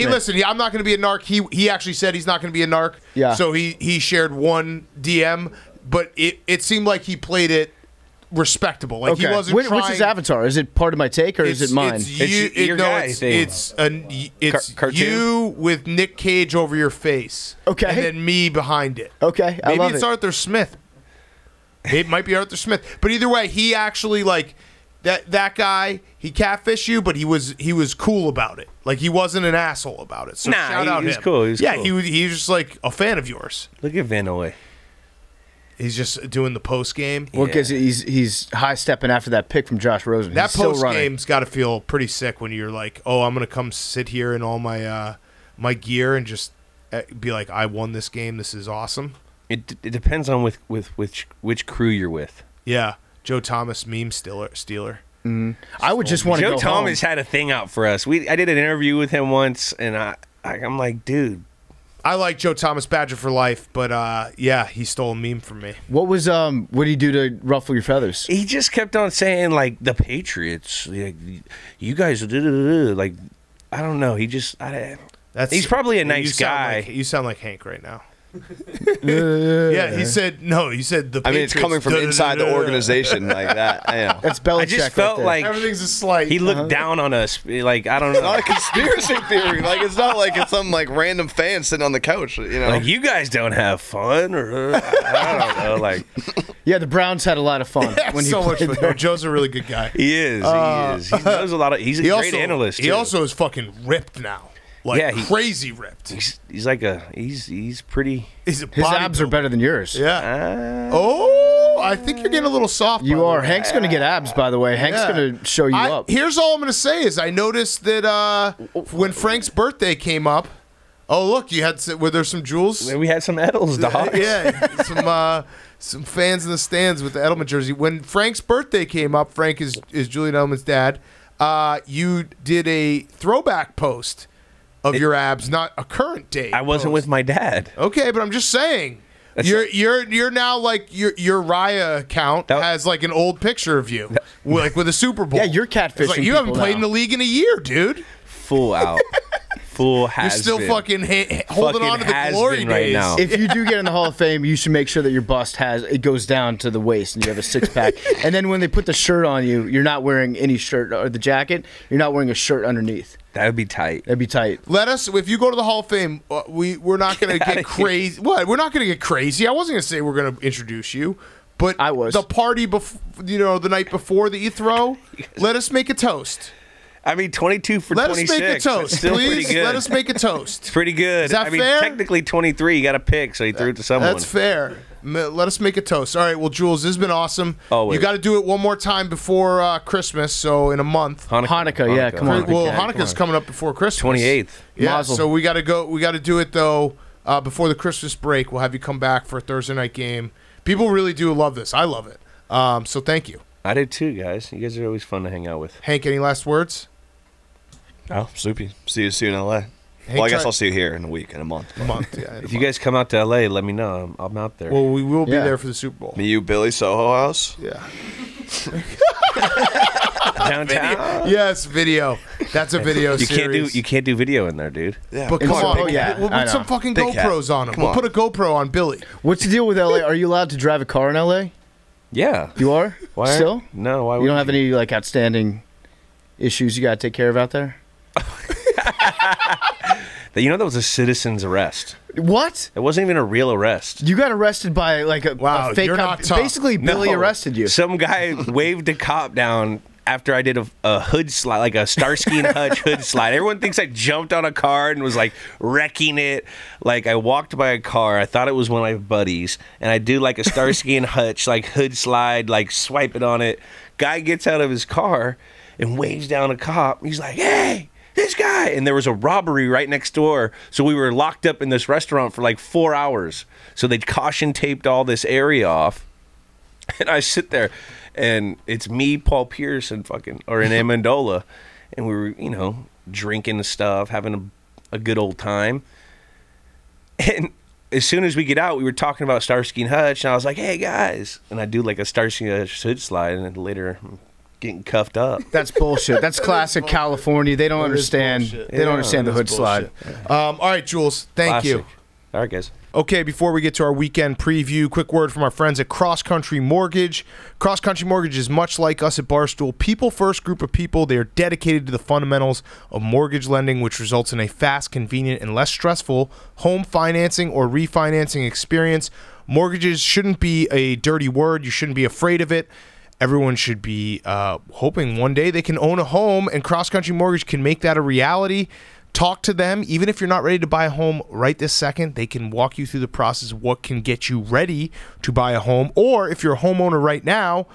Listen, I'm not going to be a narc. He actually said he's not going to be a narc. Yeah. So he shared one DM, but it seemed like he played it respectable. Like he wasn't trying. What's his avatar? Is it part of my take or is it mine? It's you with Nick Cage over your face. Okay. And then me behind it. Okay. Maybe it's Arthur Smith. It might be Arthur Smith. But either way, he actually that guy, he catfished you, but he was cool about it. Like he wasn't an asshole about it. So shout out him. Cool. He's cool. He was just like a fan of yours. Look at Van Noy. He's just doing the post game. Well, because he's high stepping after that pick from Josh Rosen. That post game's got to feel pretty sick when you're like, oh, I'm gonna come sit here in all my my gear and just be like, I won this game. This is awesome. It depends on with which crew you're with. Yeah, Joe Thomas meme stealer. Mm-hmm. I would just want to go home. Joe Thomas had a thing out for us. I did an interview with him once, and I'm like, dude. I like Joe Thomas, Badger for life, but yeah, he stole a meme from me. What was what did he do to ruffle your feathers? He just kept on saying like the Patriots, like, you guys, like I don't know. He's probably a nice guy. You sound like Hank right now. Yeah, he said no. He said the. I mean, it's coming from inside the organization like that. I know. That's Belichick. I just felt like everything's a slight. He looked down on us. Like I don't know. It's not a conspiracy theory. Like it's not like it's some like random fan sitting on the couch. You know, like you guys don't have fun, or I don't know. Like yeah, the Browns had a lot of fun when he so played much fun. Joe's a really good guy. He is. He knows a lot of. He's a great analyst. He also is fucking ripped now. Like crazy ripped. He's like he's pretty. His abs are better than yours. Yeah. I think you're getting a little soft. You are. Hank's going to get abs, by the way. Hank's going to show you up. Here's all I'm going to say is I noticed that when Frank's birthday came up. Oh look, were there some Jules? We had some Edels, dog. Yeah, some fans in the stands with the Edelman jersey. When Frank's birthday came up, Frank is Julian Edelman's dad. You did a throwback post of your abs, not a current date. I wasn't with my dad. Okay, but I'm just saying. You're now like your Raya account has like an old picture of you, like with a Super Bowl. Yeah, you're catfishing. Like, you haven't played in the league in a year, dude. Full out. Full has You're still been. fucking holding on to the glory days. Right now. If you do get in the Hall of Fame, you should make sure that your bust goes down to the waist and you have a six pack. And then when they put the shirt on you, you're not wearing any shirt or the jacket. You're not wearing a shirt underneath. That would be tight. That'd be tight. If you go to the Hall of Fame, we're not going to get crazy. What? We're not going to get crazy. I wasn't going to say we're going to introduce you, but I was. The party the night before that you throw. Let us make a toast. I mean, 22 for 26. Let us make a toast, still please. Pretty good. Let us make a toast. It's pretty good. Is that I mean, fair? Technically 23. You got to pick, so he threw it to someone. That's fair. Let us make a toast. All right. Well, Jules, this has been awesome. Always. You got to do it one more time before Christmas. So in a month. Hanukkah. Yeah, come on. Well, Hanukkah's coming up before Christmas. 28th. Yeah. Mazel. So we got to go. We got to do it though before the Christmas break. We'll have you come back for a Thursday night game. People really do love this. I love it. So thank you. I did too, guys. You guys are always fun to hang out with. Hank, any last words? Oh, soupy. See you soon in LA. Well, I guess I'll see you here in a week, in a month. Yeah. If you guys come out to LA, let me know. I'm out there. Well, we will be there for the Super Bowl. Me, you, Billy, Soho House? Yeah. Downtown? Yes, video. That's a video series. You can't do video in there, dude. Yeah. But come on. We'll I put some know. fucking GoPros on him. We'll put a GoPro on Billy. What's the deal with LA? Are you allowed to drive a car in LA? Yeah. You are? Why? Still? No. Why? You don't have any like outstanding issues you got to take care of out there? That was a citizen's arrest. What? It wasn't even a real arrest. You got arrested by like a fake cop. Basically, Billy arrested you. Some guy waved a cop down after I did a hood slide, like a Starsky and Hutch hood slide. Everyone thinks I jumped on a car and was like wrecking it. Like I walked by a car. I thought it was one of my buddies, and I do like a Starsky and Hutch like hood slide, like swipe it on it. Guy gets out of his car and waves down a cop. He's like, "Hey, this guy!" And there was a robbery right next door, so we were locked up in this restaurant for like 4 hours. So they caution taped all this area off, and I sit there. And it's me, Paul Pierce, and Amendola, and we were, drinking stuff, having a good old time. And as soon as we get out, we were talking about Starsky and Hutch, and I was like, "Hey guys," and I do like a Starsky and Hutch hood slide, and then later I'm getting cuffed up. That's bullshit. That's classic California. They don't understand. They don't understand the hood slide. All right, Jules. Thank you. All right, guys. Okay, before we get to our weekend preview, quick word from our friends at Cross Country Mortgage. Cross Country Mortgage is much like us at Barstool. People-first group of people. They are dedicated to the fundamentals of mortgage lending, which results in a fast, convenient, and less stressful home financing or refinancing experience. Mortgages shouldn't be a dirty word. You shouldn't be afraid of it. Everyone should be hoping one day they can own a home, and Cross Country Mortgage can make that a reality. Talk to them. Even if you're not ready to buy a home right this second, they can walk you through the process of what can get you ready to buy a home. Or if you're a homeowner right now,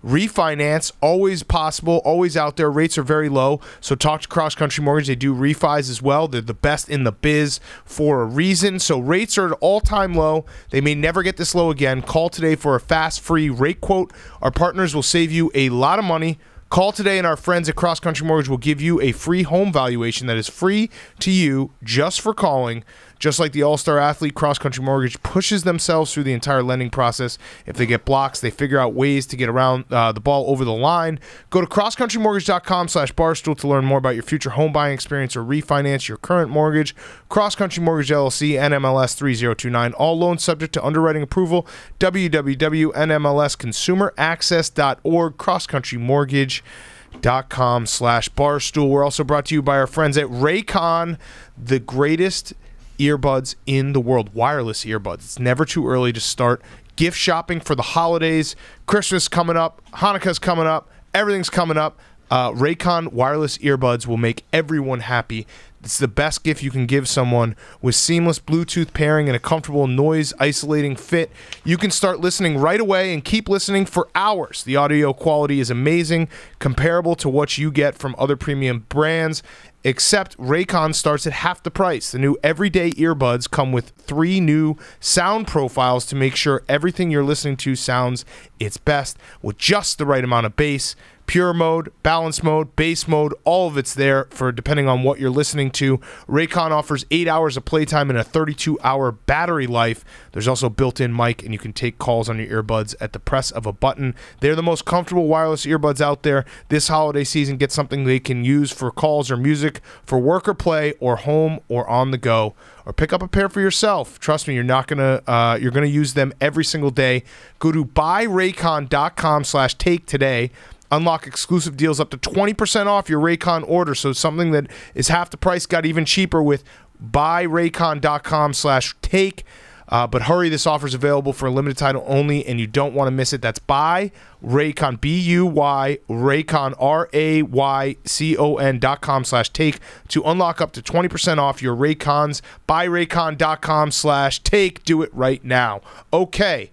refinance, always possible, always out there. Rates are very low, so talk to Cross Country Mortgage. They do refis as well. They're the best in the biz for a reason. So rates are at all-time low. They may never get this low again. Call today for a fast, free rate quote. Our partners will save you a lot of money. Call today, and our friends at Cross Country Mortgage will give you a free home valuation that is free to you just for calling. Just like the all-star athlete, Cross Country Mortgage pushes themselves through the entire lending process. If they get blocks, they figure out ways to get around the ball over the line. Go to crosscountrymortgage.com/barstool to learn more about your future home buying experience or refinance your current mortgage. Cross Country Mortgage LLC, NMLS 3029. All loans subject to underwriting approval. www.nmlsconsumeraccess.org. crosscountrymortgage.com/barstool. We're also brought to you by our friends at Raycon, the greatest earbuds in the world, wireless earbuds. It's never too early to start gift shopping for the holidays. Christmas coming up, Hanukkah's coming up, everything's coming up. Raycon wireless earbuds will make everyone happy. It's the best gift you can give someone with seamless Bluetooth pairing and a comfortable noise-isolating fit. You can start listening right away and keep listening for hours. The audio quality is amazing, comparable to what you get from other premium brands, except Raycon starts at half the price. The new everyday earbuds come with 3 new sound profiles to make sure everything you're listening to sounds its best with just the right amount of bass. Pure mode, balance mode, bass mode, all of it's there for depending on what you're listening to. Raycon offers 8 hours of playtime and a 32-hour battery life. There's also built-in mic, and you can take calls on your earbuds at the press of a button. They're the most comfortable wireless earbuds out there. This holiday season, get something they can use for calls or music, for work or play, or home or on the go. Or pick up a pair for yourself. Trust me, you're gonna use them every single day. Go to buyraycon.com/take today. Unlock exclusive deals up to 20% off your Raycon order. So something that is half the price got even cheaper with buyraycon.com/take. But hurry, this offer is available for a limited time only, and you don't want to miss it. That's buy Raycon, B-U-Y, Raycon, RAYCON.com/take to unlock up to 20% off your Raycons. Buyraycon.com/take. Do it right now. Okay,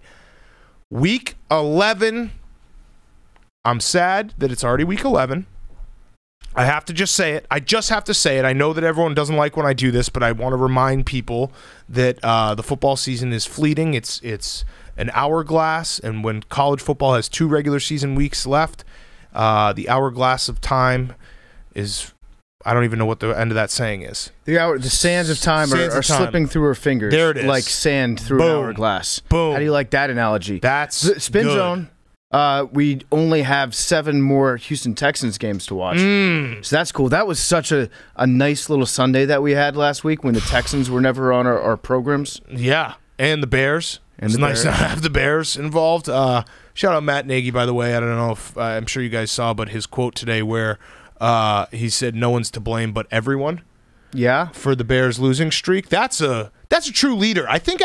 week 11. I'm sad that it's already week 11. I have to just say it. I just have to say it. I know that everyone doesn't like when I do this, but I want to remind people that the football season is fleeting. It's an hourglass, and when college football has 2 regular season weeks left, the hourglass of time is, I don't even know what the end of that saying is. The sands of time are slipping through her fingers. There it is. Like sand through an hourglass. Boom. How do you like that analogy? That's Spin good. Zone. We only have 7 more Houston Texans games to watch. So that's cool. That was such a nice little Sunday that we had last week when the Texans were never on our programs. Yeah, and the Bears. It's nice to have the Bears involved. Shout out Matt Nagy, by the way. I don't know if I'm sure you guys saw, but his quote today where he said no one's to blame but everyone. for the Bears losing streak. That's a true leader. I think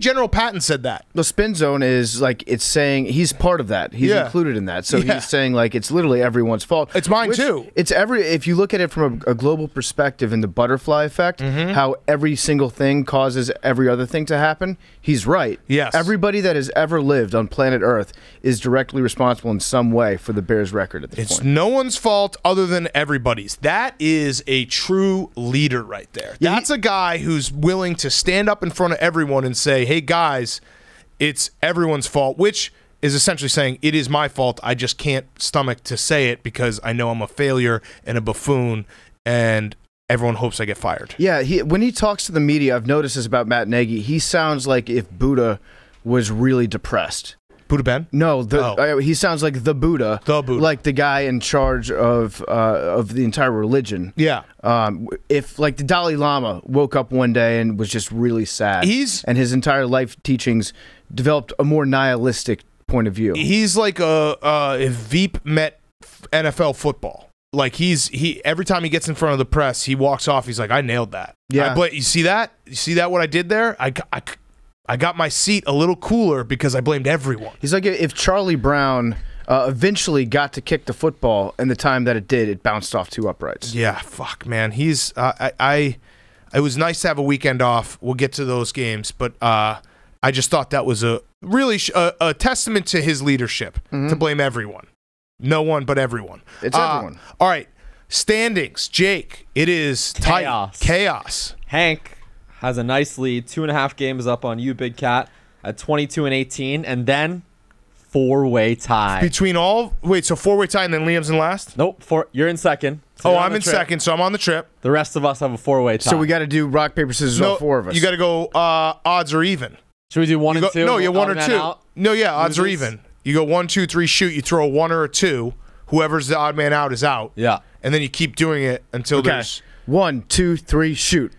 General Patton said that. The spin zone is like, it's saying he's part of that. He's included in that. So he's saying like it's literally everyone's fault. It's mine too. If you look at it from a global perspective in the butterfly effect, how every single thing causes every other thing to happen, he's right. Yes. Everybody that has ever lived on planet Earth is directly responsible in some way for the Bears' record at this point. It's no one's fault other than everybody's. That is a true leader right there. That's a guy who's willing to stand up in front of everyone and say, hey, guys, it's everyone's fault, which is essentially saying it is my fault. I just can't stomach to say it because I know I'm a failure and a buffoon, and everyone hopes I get fired. Yeah, when he talks to the media, I've noticed this about Matt Nagy. He sounds like if Buddha was really depressed. Buddha Ben? No, he sounds like the Buddha. The Buddha. Like the guy in charge of the entire religion. Yeah. If like the Dalai Lama woke up one day and was just really sad, and his entire life teachings developed a more nihilistic point of view. He's like if Veep met NFL football. Like he every time he gets in front of the press, he walks off. He's like, I nailed that. Yeah. But you see that? You see that? What I did there? I got my seat a little cooler because I blamed everyone. He's like if Charlie Brown eventually got to kick the football, and the time that it did, it bounced off 2 uprights. Yeah, fuck, man. He's it was nice to have a weekend off. We'll get to those games, but I just thought that was a really a testament to his leadership to blame everyone. No one but everyone. It's everyone. All right, standings. Jake, it is tight. Chaos. Hank has a nice lead, 2.5 games up on you, Big Cat, at 22-18, and then 4-way tie. Between all, wait, so 4-way tie and then Liam's in last? Nope, you're in second. So I'm in second, so I'm on the trip. The rest of us have a 4-way tie. So we got to do rock, paper, scissors, all 4 of us. You got to go odds or even. Should we do 1 and 2? No, you're 1 or 2. Out? No, yeah, odds or even. You go 1, 2, 3, shoot. You throw a 1 or a 2. Whoever's the odd man out is out. Yeah. And then you keep doing it until there's 1, 2, 3, shoot.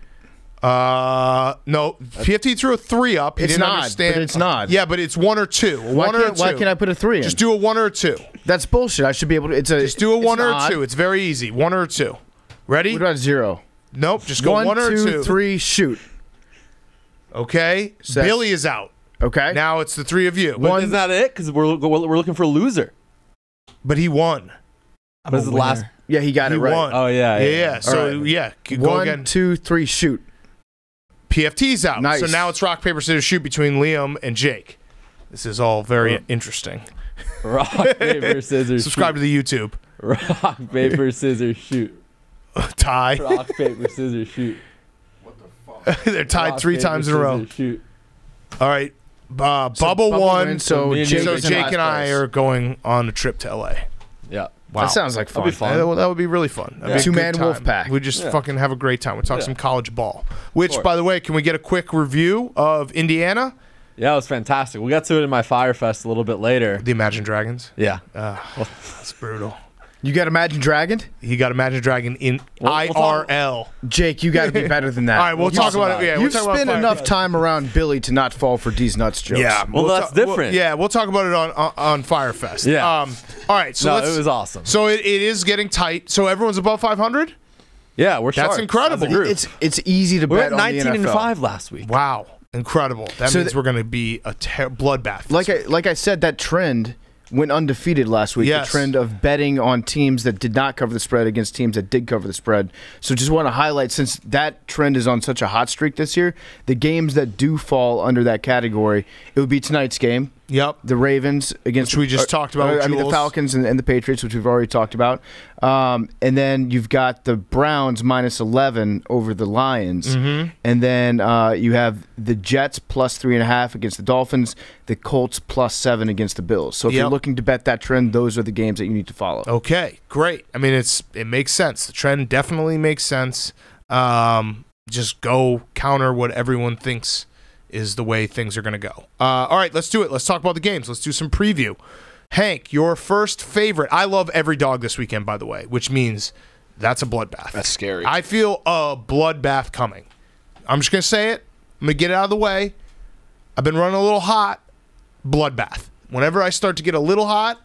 No, PFT threw a 3 up. It's not, but it's not. Yeah, but it's 1 or 2. Why can't I put a 3 in? Just do a 1 or a 2. That's bullshit. I should be able to. Just do a 1 or a 2. It's very easy. 1 or a 2. Ready? What about 0? Nope. Just go 1 or 2. 1, 2, 3, shoot. Okay. Sets. Billy is out. Okay. Now it's the 3 of you. But is that it? Because we're looking for a loser. But he won. But this is the last. Yeah, he got it right. Won. Oh yeah. Yeah. So right. yeah, go 1, again. 2, 3, shoot. PFT's out. Nice. So now it's rock, paper, scissors, shoot between Liam and Jake. This is all very interesting. Rock, paper, scissors. Subscribe to the YouTube. Rock, paper, scissors, shoot. Tie. Rock, paper, scissors, shoot. What the fuck? They're tied rock, 3 paper, times in a row. Shoot. All right. Bubble won. So Jake and I are going on a trip to LA. Yeah. Wow. That sounds like fun. That'd be fun. That would be really fun. Yeah. 2-man wolf pack. We just fucking have a great time. We'll talk some college ball. Which, by the way, can we get a quick review of Indiana? Yeah, it was fantastic. We got to it in my Fyre Fest a little bit later. The Imagine Dragons? Yeah. That's brutal. You got Imagine Dragon? He got Imagine Dragon in IRL. Jake, you got to be better than that. All right, we'll talk about it. Yeah, You've spent enough time around Billy to not fall for D's nuts jokes. Yeah, well that's different. We'll talk about it on Fyre Fest. Yeah. All right, so it was awesome. So it is getting tight. So everyone's above 500? Yeah, we're sharp. That's incredible. It's easy to bet on the NFL. We were 19-5 last week. Wow, incredible. That means we're going to be a bloodbath. Like I said, that trend went undefeated last week. Yes. The trend of betting on teams that did not cover the spread against teams that did cover the spread. So just want to highlight, since that trend is on such a hot streak this year, the games that do fall under that category, it would be tonight's game. Yep. The Ravens against... Which we just talked about. The Falcons and the Patriots, which we've already talked about. And then you've got the Browns -11 over the Lions. Mm-hmm. And then you have the Jets +3.5 against the Dolphins, the Colts +7 against the Bills. So if you're looking to bet that trend, those are the games that you need to follow. Okay, great. I mean, it makes sense. The trend definitely makes sense. Just go counter what everyone thinks is the way things are going to go. All right, let's do it. Let's talk about the games. Let's do some preview. Hank, your first favorite. I love every dog this weekend, by the way, which means that's a bloodbath. That's scary. I feel a bloodbath coming. I'm just going to say it. I'm going to get it out of the way. I've been running a little hot. Bloodbath. Whenever I start to get a little hot,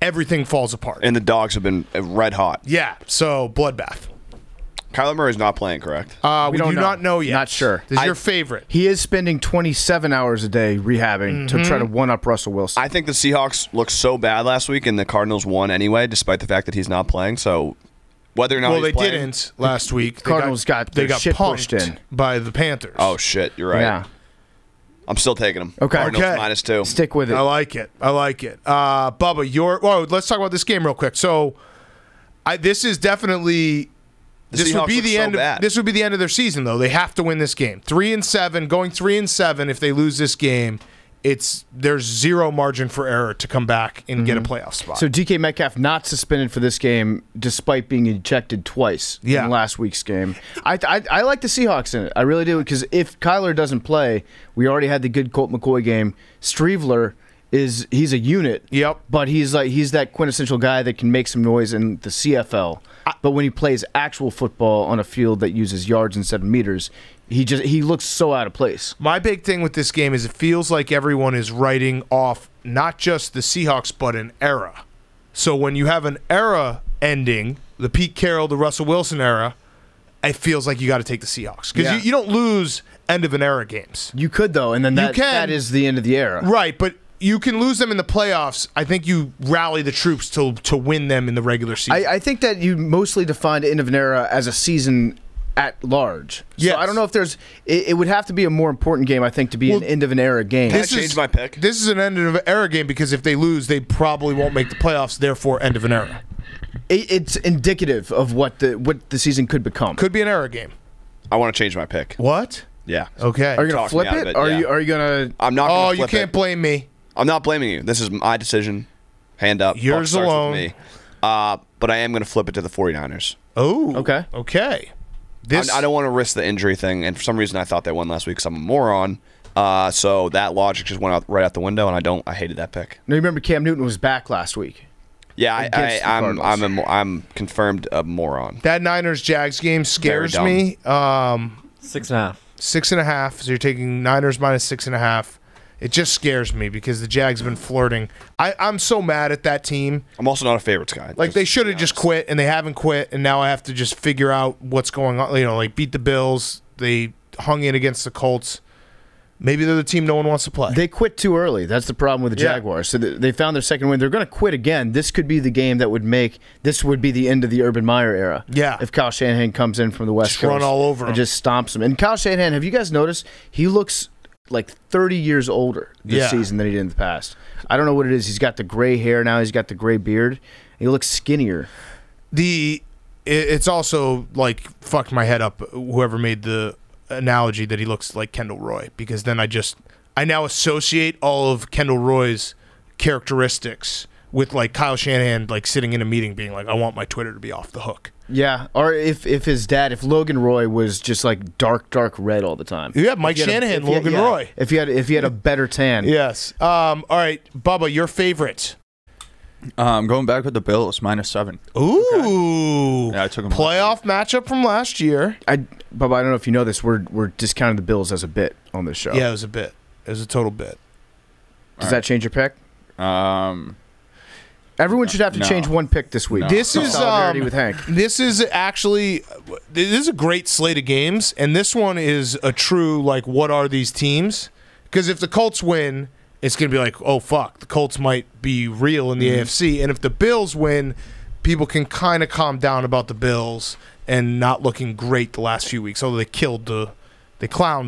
everything falls apart. And the dogs have been red hot. Yeah, so bloodbath. Kyler Murray's not playing, correct? We do not know yet. Not sure. This is your favorite. He is spending 27 hours a day rehabbing to try to one-up Russell Wilson. I think the Seahawks looked so bad last week, and the Cardinals won anyway, despite the fact that he's not playing. So whether or not he's they playing, didn't last week. Cardinals got shit pushed punked in by the Panthers. Oh shit, you're right. Yeah. I'm still taking them. Okay. Cardinals Okay. -2. Stick with it. I like it. Bubba, let's talk about this game real quick. So, this is definitely. This would be the end. This would be the end of their season, though. They have to win this game. 3-7, going 3-7. If they lose this game, there's zero margin for error to come back and get a playoff spot. So DK Metcalf not suspended for this game, despite being ejected twice in last week's game. I like the Seahawks in it. I really do, because if Kyler doesn't play, we already had the good Colt McCoy game. Streveler he's a unit. Yep. But he's that quintessential guy that can make some noise in the CFL. But when he plays actual football on a field that uses yards instead of meters, he looks so out of place. My big thing with this game is it feels like everyone is writing off not just the Seahawks, but an era. So when you have an era ending, the Pete Carroll, the Russell Wilson era, it feels like you got to take the Seahawks. Because you don't lose end of an era games. You could, though, and then that is the end of the era. Right, but you can lose them in the playoffs. I think you rally the troops to win them in the regular season. I think that you mostly defined end of an era as a season at large. Yes. So I don't know if there's. It would have to be a more important game, I think, to be an end of an era game. Can I change my pick? This is an end of an era game because if they lose, they probably won't make the playoffs. Therefore, end of an era. It's indicative of what the season could become. Could be an era game. I want to change my pick. What? Yeah. Okay. Are you gonna flip it? Are you gonna? I'm not. Gonna Oh, flip you can't blame me. I'm not blaming you. This is my decision. Hand up. Yours Buck starts alone. with me. But I am going to flip it to the 49ers. Oh. Okay. Okay. I don't want to risk the injury thing, and for some reason I thought they won last week because I'm a moron. So that logic just went right out the window, and I hated that pick. Now, you remember Cam Newton was back last week. Yeah, Against the Cardinals. I'm confirmed a moron. That Niners-Jags game scares me. 6.5. 6.5. So you're taking Niners -6.5. It just scares me because the Jags have been flirting. I'm so mad at that team. I'm also not a favorites guy. Like, they should have just quit, and they haven't quit, and now I have to just figure out what's going on. You know, like, beat the Bills. They hung in against the Colts. Maybe they're the team no one wants to play. They quit too early. That's the problem with the Jaguars. So they found their second win. They're going to quit again. This could be the game that would this would be the end of the Urban Meyer era. Yeah. If Kyle Shanahan comes in from the West Just Coast. run all over and him. just stomps him. And Kyle Shanahan, have you guys noticed? He looks like 30 years older this season than he did in the past. I don't know what it is. He's got the gray hair now. He's got the gray beard. He looks skinnier. It's also, like, fucked my head up, whoever made the analogy that he looks like Kendall Roy, because then I now associate all of Kendall Roy's characteristics with, like, Kyle Shanahan, like, sitting in a meeting being like, I want my Twitter to be off the hook. Yeah, or if his dad, if Logan Roy was just like dark red all the time. Yeah, Mike Shanahan, Logan Roy. If he had a better tan. Yes. All right, Bubba, your favorite. Going back with the Bills, -7. Ooh. Okay. Yeah, I took them. Playoff matchup from last year. Bubba, I don't know if you know this. We're discounting the Bills as a bit on this show. Yeah, it was a bit. It was a total bit. Does that change your pick? Everyone should have to change one pick this week. No. This is solidarity with Hank. This is a great slate of games, and this one is a true, like, what are these teams? Because if the Colts win, it's going to be like, oh, fuck, the Colts might be real in the AFC. And if the Bills win, people can kind of calm down about the Bills and not looking great the last few weeks, although they clowned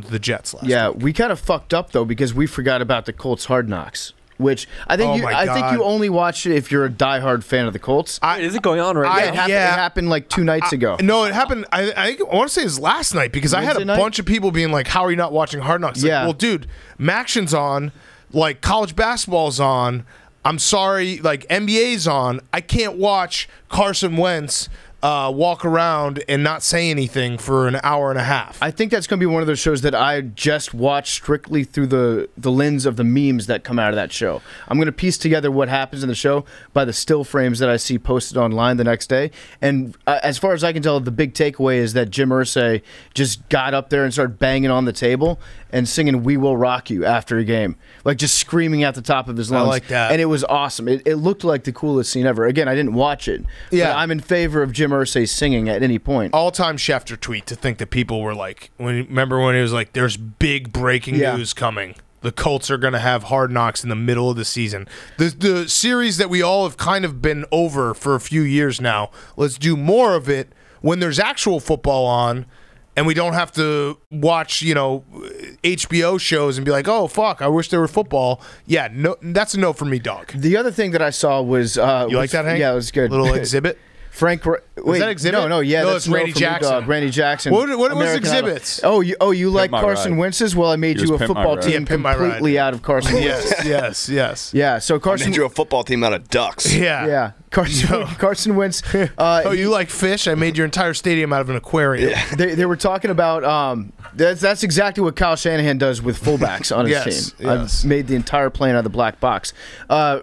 the Jets last week. We kind of fucked up, though, because we forgot about the Colts Hard Knocks. Which I think you only watch it if you're a diehard fan of the Colts. Is it going on right now? It happened like 2 nights ago. No, it happened. I want to say it was last night because I had a bunch of people being like, "How are you not watching Hard Knocks?" Like, well, dude, Maction's on. Like, college basketball's on. I'm sorry, like, NBA's on. I can't watch Carson Wentz walk around and not say anything for an hour and a half. I think that's going to be one of those shows that I just watch strictly through the lens of the memes that come out of that show. I'm going to piece together what happens in the show by the still frames that I see posted online the next day. And as far as I can tell, the big takeaway is that Jim Irsay just got up there and started banging on the table and singing "We Will Rock You" after a game, like just screaming at the top of his lungs. I like that. And it was awesome. It looked like the coolest scene ever. Again, I didn't watch it. Yeah. But I'm in favor of Jim Irsay singing at any point. All-time Schefter tweet to think that people were like, remember when he was like, there's big breaking news coming. The Colts are going to have Hard Knocks in the middle of the season. The series that we all have kind of been over for a few years now, let's do more of it when there's actual football on and we don't have to watch, HBO shows and be like, oh, fuck, I wish there were football. Yeah, no, that's a no for me, dog. The other thing that I saw was... you like that, Hank? Yeah, it was good. Little exhibit? Frank, wait, was that Exhibit? No, that's Randy Jackson. Randy Jackson. What was American Exhibits? Idol. You like Carson ride. Wentz's? Well, I made He you a was Pimp My football Ride. team completely out of Carson Wentz. Yes. Yeah, so I Carson... made you a football team out of ducks. Yeah, Carson Wentz. You like fish? I made your entire stadium out of an aquarium. Yeah. They were talking about that's exactly what Kyle Shanahan does with fullbacks on his team. Yes. I've made the entire plan out of the black box.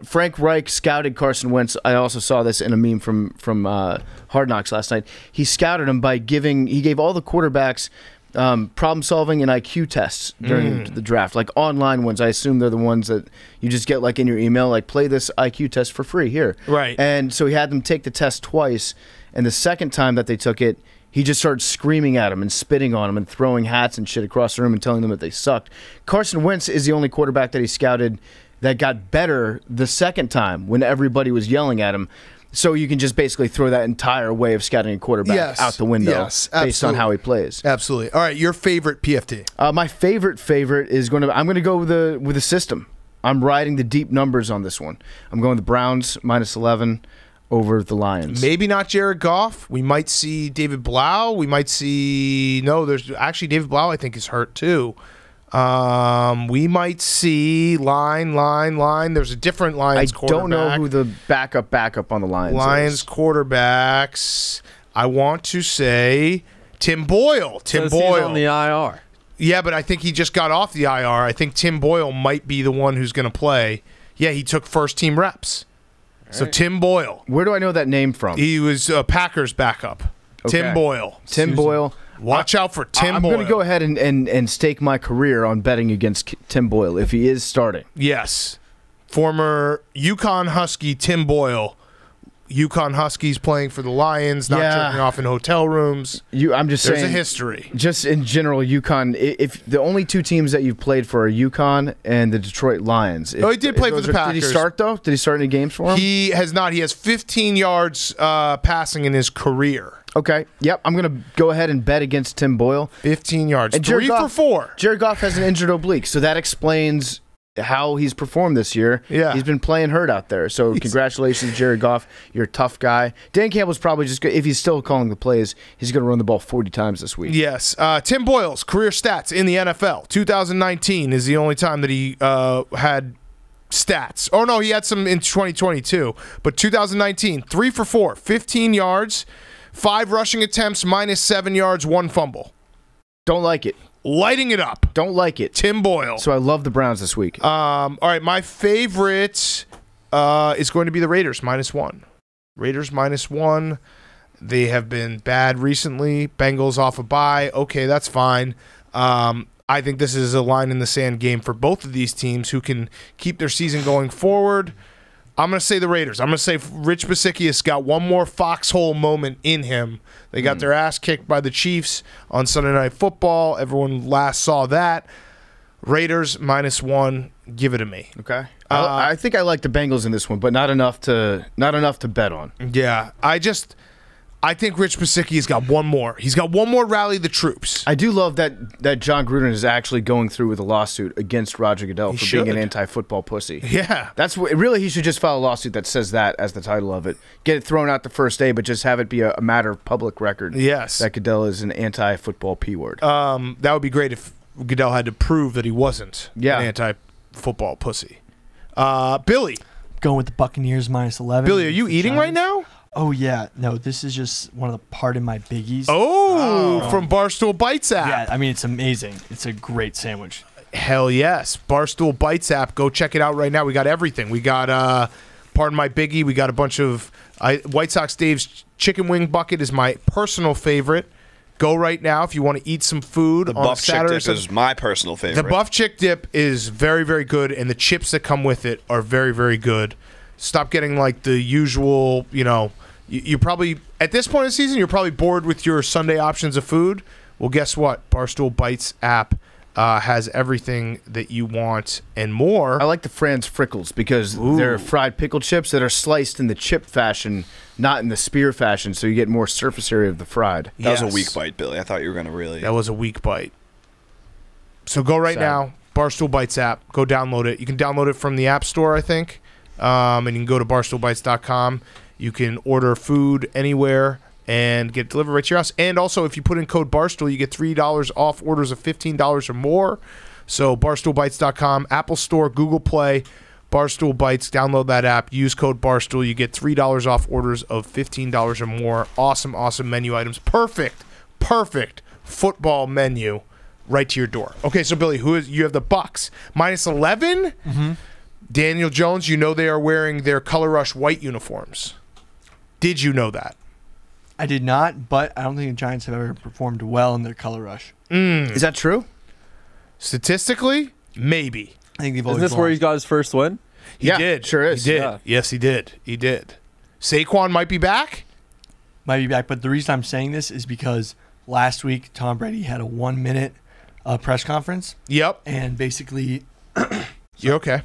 Frank Reich scouted Carson Wentz. I also saw this in a meme from Hard Knocks last night. He scouted him by he gave all the quarterbacks problem solving and IQ tests during the draft, like online ones. I assume they're the ones that you just get like in your email, like play this IQ test for free here. Right. And so he had them take the test twice, and the second time that they took it, he just started screaming at them and spitting on them and throwing hats and shit across the room and telling them that they sucked. Carson Wentz is the only quarterback that he scouted that got better the second time when everybody was yelling at him. So you can just basically throw that entire way of scouting a quarterback out the window based on how he plays. Absolutely. All right, your favorite PFT? My favorite is I'm going to go with the system. I'm riding the deep numbers on this one. I'm going the Browns -11 over the Lions. Maybe not Jared Goff. We might see David Blau. We might see there's actually David Blau I think is hurt too. We might see line. There's a different Lions quarterback. I don't know who the backup on the Lions is. Quarterbacks. I want to say Tim Boyle. Says he's on the IR. Yeah, but I think he just got off the IR. I think Tim Boyle might be the one who's going to play. Yeah, he took first-team reps. So Tim Boyle. Where do I know that name from? He was Packers backup. Okay. Tim Boyle. Boyle. Watch out for Tim Boyle. I'm going to go ahead and stake my career on betting against Tim Boyle if he is starting. Yes. Former UConn Husky Tim Boyle. UConn Huskies playing for the Lions, not jerking off in hotel rooms. I'm just saying. There's a history. Just in general, UConn, if the only two teams that you've played for are UConn and the Detroit Lions. He did play for the Packers. Did he start, though? Did he start any games for him? He has not. He has 15 yards passing in his career. Okay. Yep. I'm going to go ahead and bet against Tim Boyle. 15 yards. And 3 for 4. Jared Goff has an injured oblique, so that explains how he's performed this year. Yeah. He's been playing hurt out there. So congratulations, Jared Goff. You're a tough guy. Dan Campbell's probably just good. If he's still calling the plays, he's going to run the ball 40 times this week. Yes. Tim Boyle's career stats in the NFL. 2019 is the only time that he had stats. Oh, no, he had some in 2022. But 2019, 3 for 4, 15 yards, 5 rushing attempts, -7 yards, 1 fumble. Don't like it. Lighting it up. Don't like it. Tim Boyle. So I love the Browns this week. All right, my favorite is going to be the Raiders -1. Raiders -1. They have been bad recently. Bengals off a bye. Okay, that's fine. I think this is a line in the sand game for both of these teams who can keep their season going forward. I'm going to say the Raiders. I'm going to say Rich Bisickia's got one more foxhole moment in him. They got their ass kicked by the Chiefs on Sunday Night Football. Everyone last saw that. Raiders -1. Give it to me. Okay. I think I like the Bengals in this one, but not enough to bet on. Yeah. I think Rich Bisickia's got one more. He's got one more rally the troops. I do love that John Gruden is actually going through with a lawsuit against Roger Goodell for being an anti-football pussy. Yeah. That's what, really, he should just file a lawsuit that says that as the title of it. Get it thrown out the first day, but just have it be a matter of public record. Yes. That Goodell is an anti-football P-word. That would be great if Goodell had to prove that he wasn't an anti-football pussy. Billy. Going with the Buccaneers -11. Billy, are you eating right now? Oh, yeah. No, this is just one of the Pardon My Biggies. From Barstool Bites app. Yeah, I mean, it's amazing. It's a great sandwich. Hell yes. Barstool Bites app. Go check it out right now. We got everything. We got Pardon My Biggie. We got a bunch of White Sox Dave's Chicken Wing Bucket is my personal favorite. Go right now if you want to eat some food The on Buff Chick Saturday. Dip is my personal favorite. The Buff Chick Dip is very, very good, and the chips that come with it are very, very good. Stop getting like the usual, you're probably at this point in the season you're probably bored with your Sunday options of food. Well, guess what? Barstool Bites app has everything that you want and more. I like the Franz Frickles because they're fried pickle chips that are sliced in the chip fashion, not in the spear fashion, so you get more surface area of the fried. That was a weak bite, Billy. I thought you were going to really... That was a weak bite. So go right now, Barstool Bites app. Go download it. You can download it from the App Store, I think, and you can go to barstoolbites.com. You can order food anywhere and get it delivered right to your house. And also, if you put in code Barstool, you get $3 off orders of $15 or more. So barstoolbites.com, Apple Store, Google Play, Barstool Bites. Download that app. Use code Barstool. You get $3 off orders of $15 or more. Awesome, awesome menu items. Perfect football menu right to your door. Okay, so Billy, you have the Bucks minus 11. Mm-hmm. Daniel Jones, you know they are wearing their Color Rush white uniforms. Did you know that? I did not, but I don't think the Giants have ever performed well in their Color Rush. Is that true? Statistically, maybe. I think they've Isn't always this where he lost. got his first win? He did. Sure is. He did. Yeah. Yes, he did. He did. Saquon might be back. Might be back, but the reason I'm saying this is because last week Tom Brady had a 1-minute press conference Yep. and basically You're okay.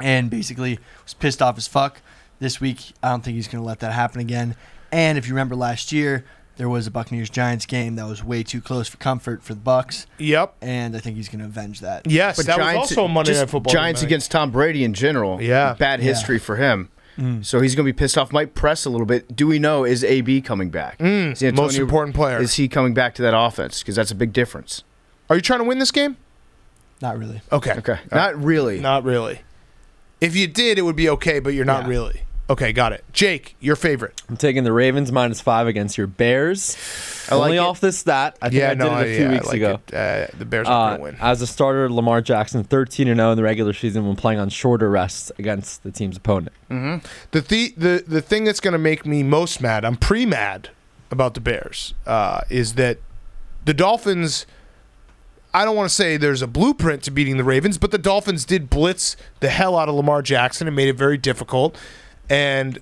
was pissed off as fuck. This week, I don't think he's going to let that happen again. And if you remember last year, there was a Buccaneers-Giants game that was way too close for comfort for the Bucs, Yep. and I think he's going to avenge that. Yes, But that Giants, was also a Monday just Night Football. Giants game, against Tom Brady in general. Yeah. Bad history for him. So he's going to be pissed off. Might press a little bit. Do we know, is AB coming back? Is Antonio- most important player. Is he coming back to that offense? Because that's a big difference. Are you trying to win this game? Not really. Okay. Okay. Not really. Not really. If you did, it would be okay, but you're not Yeah. really. Okay, got it. Jake, your favorite. I'm taking the Ravens -5 against your Bears. I like Only it. off this stat. I think I did it a few weeks like ago. it. The Bears are going to win. As a starter, Lamar Jackson 13-0 in the regular season when playing on shorter rests against the team's opponent. The thing that's going to make me most mad, I'm pre-mad about the Bears, is that the Dolphins, I don't want to say there's a blueprint to beating the Ravens, but the Dolphins did blitz the hell out of Lamar Jackson and made it very difficult. And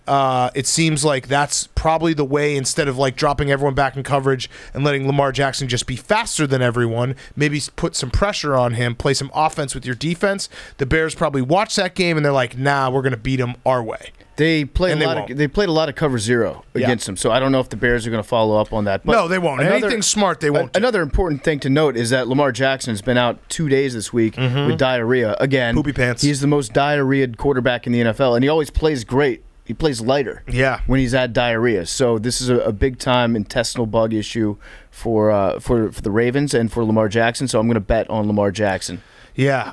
it seems like that's probably the way, instead of like dropping everyone back in coverage and letting Lamar Jackson just be faster than everyone, maybe put some pressure on him, play some offense with your defense. The Bears probably watch that game and they're like, nah, we're going to beat them our way. They played And a they lot. won't. They played a lot of cover zero against them. So I don't know if the Bears are going to follow up on that. But No, they won't. Anything smart, they won't do. Another important thing to note is that Lamar Jackson has been out 2 days this week with diarrhea again. Poopy pants. He's the most diarrheaed quarterback in the NFL, and he always plays great. He plays lighter. Yeah. When he's had diarrhea, so this is a big time intestinal bug issue for the Ravens and for Lamar Jackson. So I'm going to bet on Lamar Jackson. Yeah,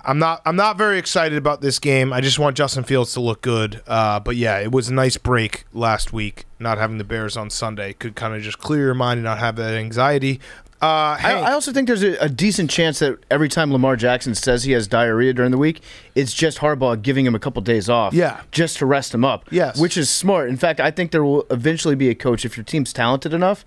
I'm not very excited about this game. I just want Justin Fields to look good. But yeah, it was a nice break last week. Not having the Bears on Sunday could kind of just clear your mind and not have that anxiety. I also think there's a decent chance that every time Lamar Jackson says he has diarrhea during the week, it's just Harbaugh giving him a couple days off, just to rest him up. Yes, which is smart. In fact, I think there will eventually be a coach, if your team's talented enough,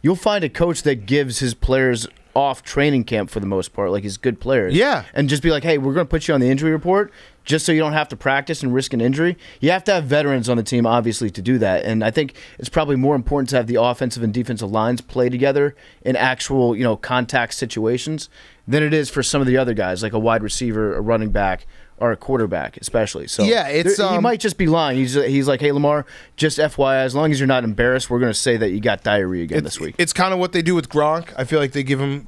you'll find a coach that gives his players off training camp for the most part, like his good players. Yeah. And just be like, hey, we're going to put you on the injury report just so you don't have to practice and risk an injury. You have to have veterans on the team, obviously, to do that. And I think it's probably more important to have the offensive and defensive lines play together in actual, contact situations than it is for some of the other guys, like a wide receiver, a running back, or a quarterback, especially. So yeah, he might just be lying. He's like, hey, Lamar, just FYI, as long as you're not embarrassed, we're going to say that you got diarrhea again this week. It's kind of what they do with Gronk. I feel like they give him,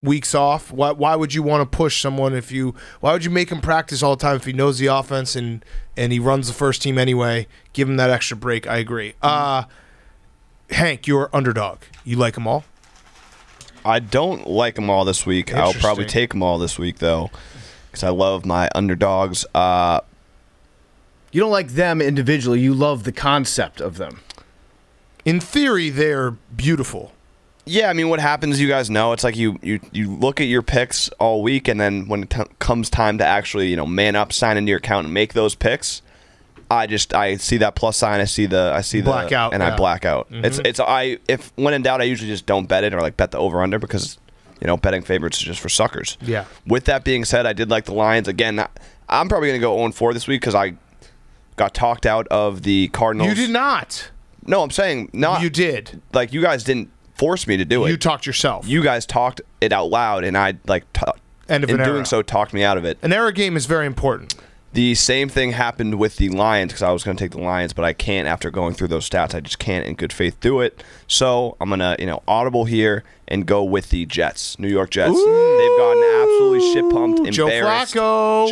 weeks off. Why would you want to push someone why would you make him practice all the time if he knows the offense and he runs the first team anyway? Give him that extra break. I agree. Hank, you're underdog. You like them all? I don't like them all this week. I'll probably Interesting. take them all this week, though, because I love my underdogs. You don't like them individually. You love the concept of them. In theory, they're beautiful. Yeah, I mean, what happens, you guys know, it's like you look at your picks all week, and then when it comes time to actually, man up, sign into your account, and make those picks, I see that plus sign, I see the Blackout, and yeah. I black out. Mhm. If when in doubt, I usually just don't bet it or like bet the over under because betting favorites is just for suckers. Yeah. With that being said, I did like the Lions again. I'm probably gonna go 0-4 this week because got talked out of the Cardinals. You did not. No, I'm saying not. You did. Like, you guys didn't force me to do it. You talked yourself. You guys talked it out loud, and I End of in an doing era. so talked me out of it. An era game is very important. The same thing happened with the Lions, because I was going to take the Lions, but I can't after going through those stats. I just can't in good faith do it. So I'm going to, audible here and go with the Jets, New York Jets. Ooh. They've gotten absolutely shit pumped, Joe embarrassed. Flacco.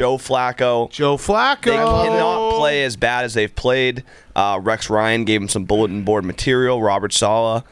Joe Flacco. They cannot play as bad as they've played. Rex Ryan gave him some bulletin board material. Robert Saleh.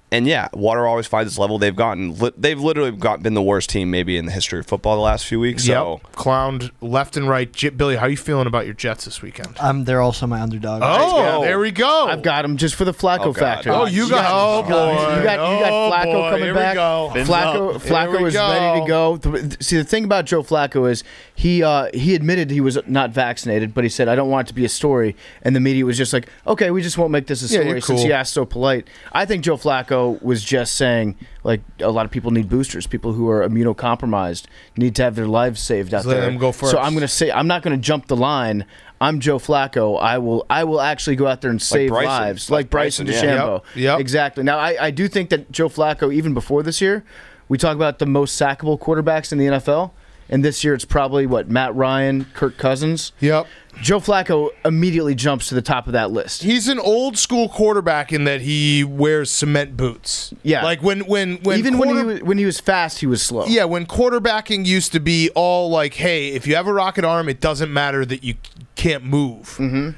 And yeah, water always finds its level. They've literally been the worst team maybe in the history of football the last few weeks. So. Yep. Clowned left and right. Billy, how are you feeling about your Jets this weekend? They're also my underdog. Oh, there we go. I've got him just for the Flacco factor. Oh, you got. Oh boy. You got Flacco boy. coming Here back. We go. Flacco is ready to go. See, the thing about Joe Flacco is he admitted he was not vaccinated, but he said, I don't want it to be a story. And the media was just like, okay, we just won't make this a story you're since cool. he asked so polite. I think Joe Flacco was just saying, like, a lot of people need boosters. People who are immunocompromised need to have their lives saved out let there. them go first. So I'm going to say, I'm not going to jump the line. I'm Joe Flacco. I will actually go out there and save Bryson. lives, Like like Bryson Bryson, DeChambeau. Yep. Exactly. Now, I do think that Joe Flacco, even before this year, we talk about the most sackable quarterbacks in the NFL, and this year it's probably, Matt Ryan, Kirk Cousins. Yep. Joe Flacco immediately jumps to the top of that list. He's an old school quarterback in that he wears cement boots. Yeah. Like when Even when he was fast, he was slow. Yeah, when quarterbacking used to be all like, hey, if you have a rocket arm, it doesn't matter that you can't move. Mm-hmm.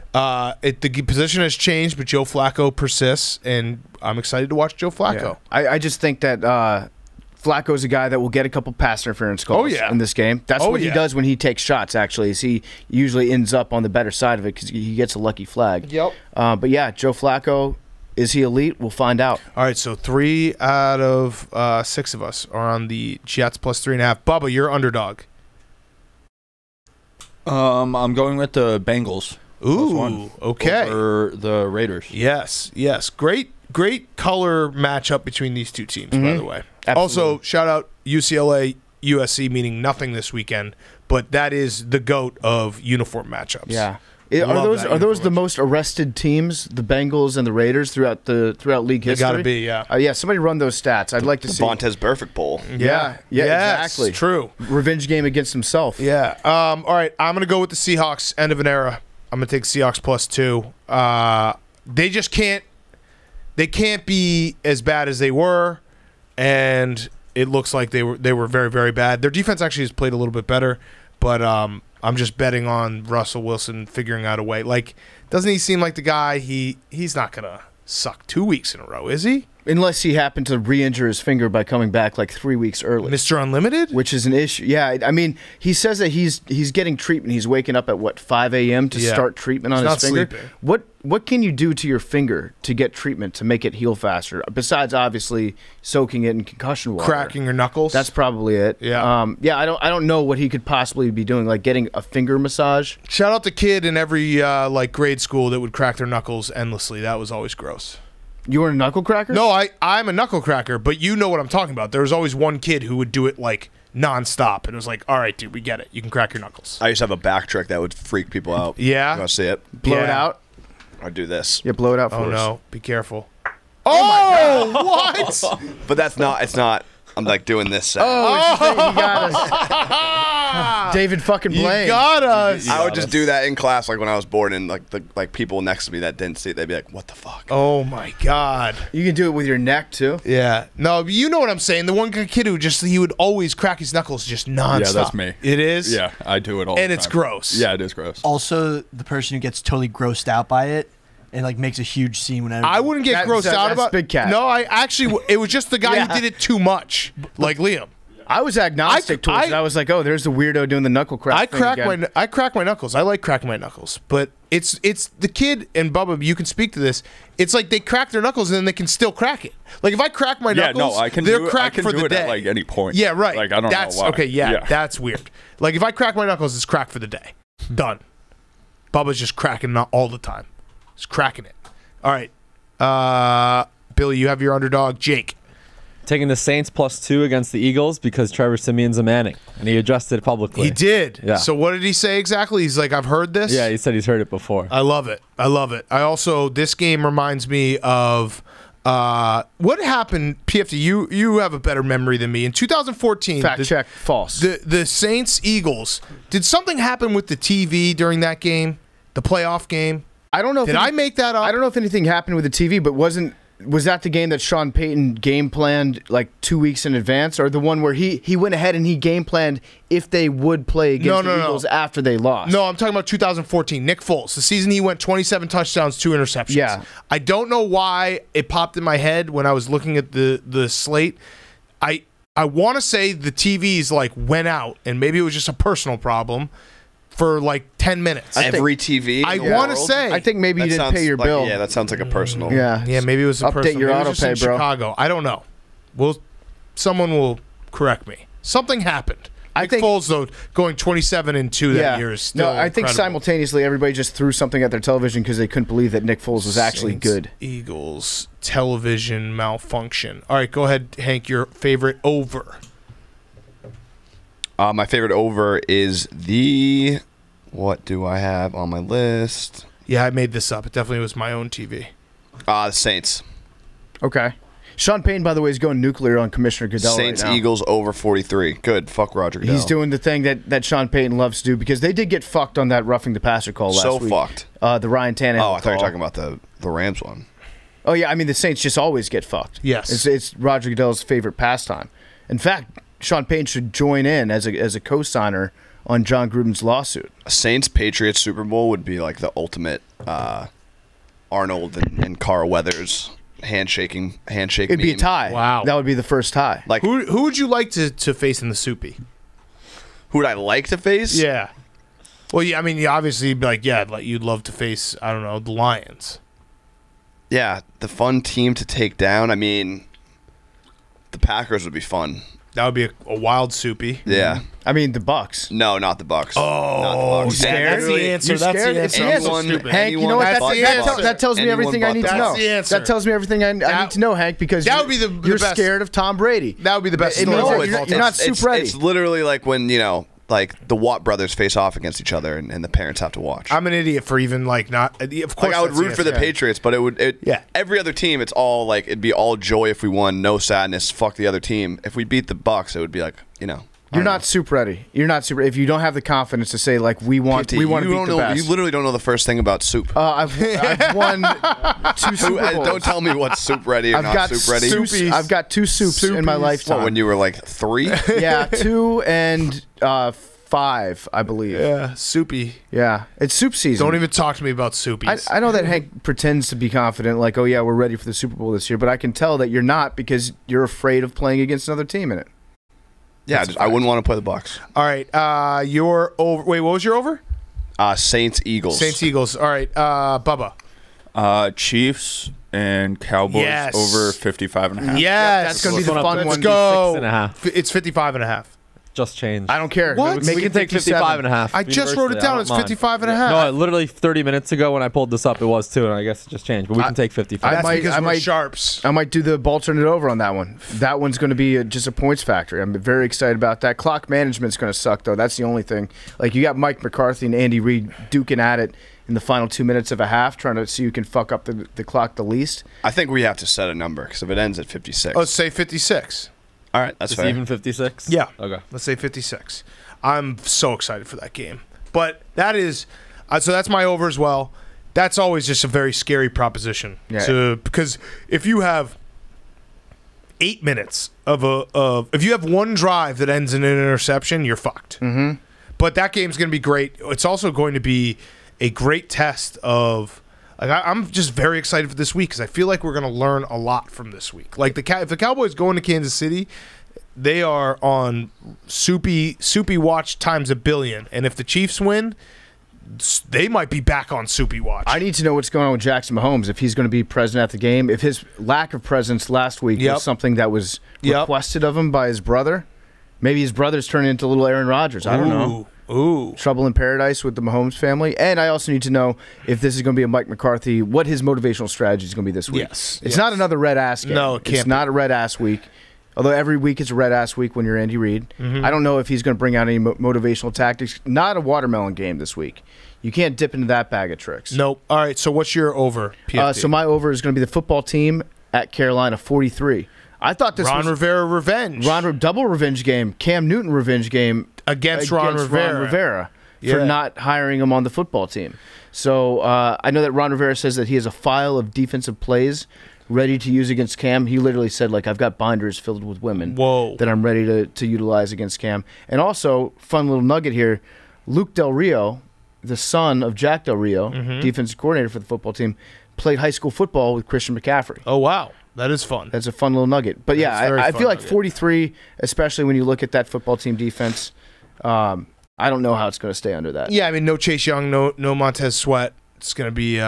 The position has changed, but Joe Flacco persists, and I'm excited to watch Joe Flacco. I just think that Flacco's a guy that will get a couple pass interference calls in this game. That's what he does when he takes shots, actually, is he usually ends up on the better side of it because he gets a lucky flag. Yep. But yeah, Joe Flacco, is he elite? We'll find out. All right, so 3 out of 6 of us are on the Jets plus 3.5. Bubba, you're underdog. I'm going with the Bengals. Ooh, okay. Over the Raiders. Yes. Great color matchup between these two teams, by the way. Absolutely. Also, shout out UCLA, USC, meaning nothing this weekend, but that is the GOAT of uniform matchups. Yeah. Love Are that those the uniform most arrested teams, the Bengals and the Raiders, throughout league They history? got to be, yeah. Yeah, somebody run those stats. I'd like to see. Vontez Burfict Bowl. Yeah, Yes, exactly. true. Revenge game against himself. Yeah. All right, I'm going to go with the Seahawks, end of an era. I'm going to take Seahawks plus 2. They just can't be as bad as they were, and it looks like they were very, very bad. Their defense actually has played a little bit better, but I'm just betting on Russell Wilson figuring out a way. Like, doesn't he seem like the guy? He's not going to suck 2 weeks in a row, is he? Unless he happened to re-injure his finger by coming back like 3 weeks early. Mr. Unlimited? Which is an issue. Yeah, I mean, he says that he's getting treatment. He's waking up at 5 a.m. to start treatment on He's his not finger. sleeping. What can you do to your finger to get treatment to make it heal faster? Besides, obviously, soaking it in concussion water. Cracking your knuckles? That's probably it. Yeah. I don't know what he could possibly be doing, like getting a finger massage. Shout out the kid in every grade school that would crack their knuckles endlessly. That was always gross. You were a knuckle cracker? No, I'm a knuckle cracker, but you know what I'm talking about. There was always one kid who would do it like nonstop, and it was like, all right, dude, we get it. You can crack your knuckles. I used to have a back trick that would freak people out. Yeah? You want to see it? Blow it out? I'd do this. Yeah, blow it out for us. Oh, no. Be careful. Oh, what? But that's not, it's not, I'm like doing this sound. Oh, you got us. David fucking Blaine. You got us. I would just do that in class, like when I was bored, and like people next to me that didn't see it, they'd be like, "What the fuck?" Oh my god. You can do it with your neck too. Yeah. No, you know what I'm saying. The one kid who he would always crack his knuckles just nonstop. Yeah, that's me. It is. Yeah, I do it all the And time. it's gross. Yeah, it is gross. Also, the person who gets totally grossed out by it and like makes a huge scene whenever. I wouldn't get grossed out that's about Big Cat. No, I actually it was just the guy who did it too much, like Liam. I was agnostic towards it. I was like, oh, there's the weirdo doing the knuckle crack. I thing crack again. I crack my knuckles. I like cracking my knuckles, but it's the kid and Bubba. You can speak to this. It's like they crack their knuckles and then they can still crack it. Like if I crack my knuckles, I can they're do it, cracked I can for do the it day. at like any point. Yeah, right. Like I don't that's, know why. Okay, yeah, that's weird. Like if I crack my knuckles, it's cracked for the day. Done. Bubba's just cracking all the time. He's cracking it. All right, Billy, you have your underdog, Jake. Taking the Saints +2 against the Eagles because Trevor Simeon's a Manning, and he addressed it publicly. He did. Yeah. So what did he say exactly? He's like, I've heard this. Yeah, he said he's heard it before. I love it. I love it. I also, this game reminds me of what happened. PFT, you have a better memory than me. In 2014, Fact check, false. The Saints Eagles. Did something happen with the TV during that game? The playoff game? I don't know. Did I make that up? I don't know if anything happened with the TV, but was that the game that Sean Payton game planned like 2 weeks in advance, or the one where he went ahead and he game planned if they would play against the Eagles after they lost? No, I'm talking about 2014. Nick Foles, the season he went 27 touchdowns, 2 interceptions. Yeah. I don't know why it popped in my head when I was looking at the slate. I want to say the TVs like went out, and maybe it was just a personal problem for like 10 minutes. Every TV. I want to say. I think maybe you didn't pay your bill. Yeah, that sounds like a personal. Yeah, Yeah, maybe it was a Update personal. your maybe it auto was just pay, in bro. Chicago. I don't know. Someone will correct me. Something happened. I Nick think- Foles, though, going 27-2 that year is still No, I think incredible. simultaneously everybody just threw something at their television because they couldn't believe that Nick Foles was actually Saints, good. Eagles television malfunction. All right, go ahead, Hank. Your favorite over. My favorite over is the. What do I have on my list? Yeah, I made this up. It definitely was my own TV. The Saints. Okay. Sean Payton, by the way, is going nuclear on Commissioner Goodell Saints right now. Eagles over 43. Good. Fuck Roger Goodell. He's doing the thing that Sean Payton loves to do because they did get fucked on that roughing the passer call last so week. fucked. The Ryan Tannehill Oh, I thought you were call. talking about the Rams one. Oh, yeah. I mean, the Saints just always get fucked. Yes. It's Roger Goodell's favorite pastime. In fact, Sean Payton should join in as a co-signer on John Gruden's lawsuit. A Saints-Patriots Super Bowl would be like the ultimate Arnold and Carl Weathers handshake It'd be a meme. tie. Wow. That would be the first tie. Like, Who would you like to face in the Soupy? who would I like to face? Yeah. Well, yeah, I mean, you obviously be like, yeah, like you'd love to face, I don't know, the Lions. Yeah, the fun team to take down. I mean, the Packers would be fun. That would be a wild Soupy. Yeah. I mean, the Bucks. No, not the Bucks. Oh, not the Bucks. scared? That's the answer. You're That's scared? the It's answer. the answer. Anyone- Stupid. Hank, you know anyone what? That's but the the answer. Bucks. That tells me Anyone everything I but need the to That's know. Bucks. the answer. That tells me everything I need to know, Hank, because That would be the you're best. scared of Tom Brady. That would be the best It story. means of that all you're time. not soup ready. It's literally like when, like the Watt brothers face off against each other and the parents have to watch. I'm an idiot for even like not. Of course, Like I would that's root for the answer. Patriots, but Yeah. every other team, it's all like it'd be all joy if we won, no sadness. Fuck the other team. If we beat the Bucks, it would be like You're not soup ready. You're not super. If you don't have the confidence to say like we want to beat the best. You literally don't know the first thing about soup. I've won 2 Super Bowls. Don't tell me what's soup ready or I've not got soup ready. soups. I've got 2 soups in my lifetime. What, when you were like 3? Yeah, 2 and 5, I believe. Yeah, Soupy. Yeah, it's soup season. Don't even talk to me about Soupies. I know that Hank pretends to be confident, like, oh yeah, we're ready for the Super Bowl this year, but I can tell that you're not because you're afraid of playing against another team in it. Yeah, I wouldn't want to play the Bucks. All right, your over. Wait, what was your over? Saints Eagles. Saints Eagles. All right, Bubba. Chiefs and Cowboys Yes. over 55.5. Yes, that's gonna be the Let's fun go up one. to Go. 6.5. It's 55.5. Just changed. I don't care. What? Make we it can take 55 and a half. I just wrote it Universally, down. I It's don't mind. 55.5. No, literally 30 minutes ago when I pulled this up, it was too, and I guess it just changed. But we can take 55. That's because I we're might- sharps. I might do the alternate over on that one. That one's going to be just a points factory. I'm very excited about that. Clock management's going to suck, though. That's the only thing. Like, you got Mike McCarthy and Andy Reid duking at it in the final 2 minutes of a half, trying to see who can fuck up the clock the least. I think we have to set a number because if it ends at 56. Let's say 56. All right, that's Just fair. even 56? Yeah. Okay. Let's say 56. I'm so excited for that game. But that is so that's my over as well. That's always just a very scary proposition. Yeah. Because if you have 8 minutes if you have one drive that ends in an interception, you're fucked. Mm-hmm. But that game's going to be great. It's also going to be a great test of I'm just very excited for this week because I feel like we're going to learn a lot from this week. Like if the Cowboys go into Kansas City, they are on soupy watch times a billion, and if the Chiefs win, they might be back on soupy watch. I need to know what's going on with Jackson Mahomes, if he's going to be present at the game, if his lack of presence last week was something that was requested of him by his brother. Maybe his brother's turning into little Aaron Rodgers. I don't know. Ooh. Trouble in paradise with the Mahomes family. And I also need to know if this is going to be a Mike McCarthy, what his motivational strategy is going to be this week. Yes. It's not another red ass game. No, it can't It's not a red ass week. Although every week is a red-ass week when you're Andy Reid. I don't know if he's going to bring out any motivational tactics. Not a watermelon game this week. You can't dip into that bag of tricks. Nope. All right, so what's your over, PFT? So my over is going to be the football team at Carolina, 43. I thought this was Rivera revenge. Double revenge game. Cam Newton revenge game against Ron Rivera for not hiring him on the football team. So I know that Ron Rivera says that he has a file of defensive plays ready to use against Cam. He literally said, like, I've got binders filled with women that I'm ready to utilize against Cam. And also, fun little nugget here, Luke Del Rio, the son of Jack Del Rio, defensive coordinator for the football team, played high school football with Christian McCaffrey. Oh, wow. That is fun. That's a fun little nugget. But yeah, I feel like 43, especially when you look at that football team defense, I don't know how it's going to stay under that. Yeah, I mean, no Chase Young, no Montez Sweat. It's going to be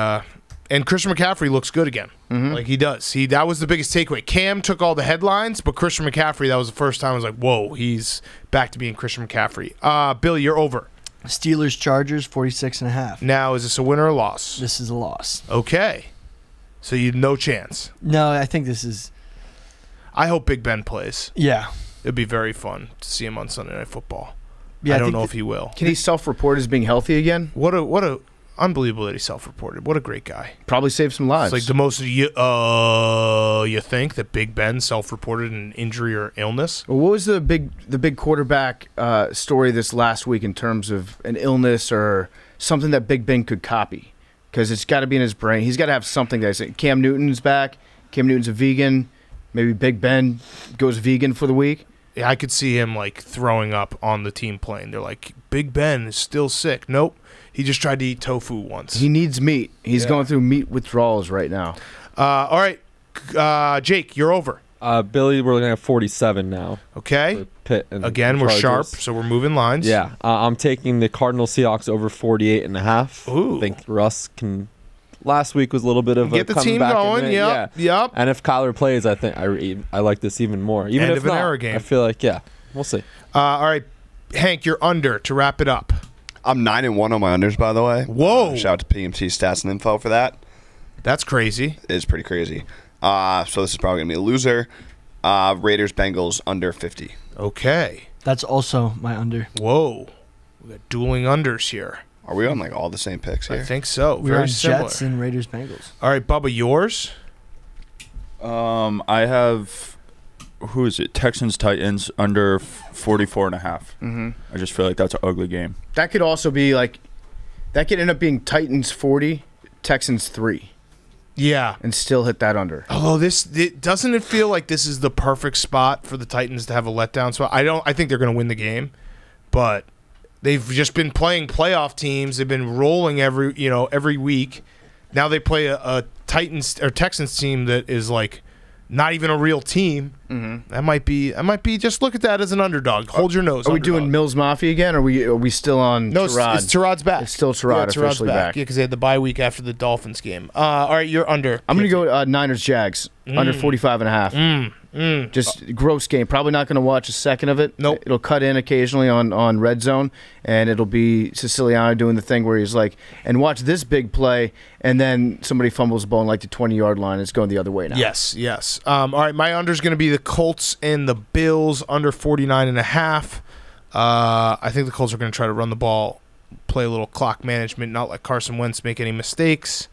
and Christian McCaffrey looks good again. Like he does. That was the biggest takeaway. Cam took all the headlines, but Christian McCaffrey, that was the first time I was like, whoa, he's back to being Christian McCaffrey. Bill, you're over. Steelers Chargers 46.5. Now, is this a win or a loss? This is a loss. Okay. So you no chance. No, I think this is. I hope Big Ben plays. Yeah. It'd be very fun to see him on Sunday Night Football. Yeah, I don't know if he will. Can he self-report as being healthy again? What a unbelievable that he self-reported. What a great guy. Probably saved some lives. It's like the most you think that Big Ben self-reported an injury or illness. Well, what was the big quarterback story this last week in terms of an illness or something that Big Ben could copy? Because it's got to be in his brain. He's got to have something that says Cam Newton's back. Cam Newton's a vegan. Maybe Big Ben goes vegan for the week. Yeah, I could see him like throwing up on the team plane. They're like, Big Ben is still sick. Nope. He just tried to eat tofu once. He needs meat. He's going through meat withdrawals right now. All right. Jake, you're over. Billy, we're looking at 47 now. Okay. Pitt and Again, we're Chargers. sharp, so we're moving lines. Yeah. I'm taking the Cardinals Seahawks over 48.5. Ooh. I think Russ can. Last week was a little bit of Get a the team comeback going. Yep. And if Kyler plays, I think I like this even more. Even End if of an not, era game. I feel like we'll see. All right, Hank, you're under to wrap it up. I'm 9-1 on my unders, by the way. Whoa. Shout out to PMT Stats and Info for that. That's crazy. It's pretty crazy. So this is probably going to be a loser. Raiders, Bengals, under 50. Okay. That's also my under. Whoa. We got dueling unders here. Are we on like all the same picks here? I think so. We're Very on similar. Jets and Raiders Bengals. All right, Bubba, yours? I have, who is it? Texans, Titans, under 44.5. I just feel like that's an ugly game. That could also be like, that could end up being Titans 40, Texans 3. Yeah. And still hit that under. Although doesn't it feel like this is the perfect spot for the Titans to have a letdown spot? I think they're going to win the game, but they've just been playing playoff teams. They've been rolling every week. Now they play a Titans or Texans team that is like not even a real team. That might be. Just look at that as an underdog. Hold your nose. Are we doing Mills Mafia again? Or are we still on? No, Tyrod? it's Tyrod's back. It's still Tyrod officially back. Yeah, because they had the bye week after the Dolphins game. All right, you're under. I'm going to go Niners Jags under 45.5. Just gross game. Probably not going to watch a second of it. Nope. It'll cut in occasionally on Red Zone, and it'll be Siciliano doing the thing where he's like, and watch this big play, and then somebody fumbles the ball on like the 20-yard line. It's going the other way now. Yes. All right, my under is going to be the Colts and the Bills under 49.5. I think the Colts are going to try to run the ball, play a little clock management, not let Carson Wentz make any mistakes.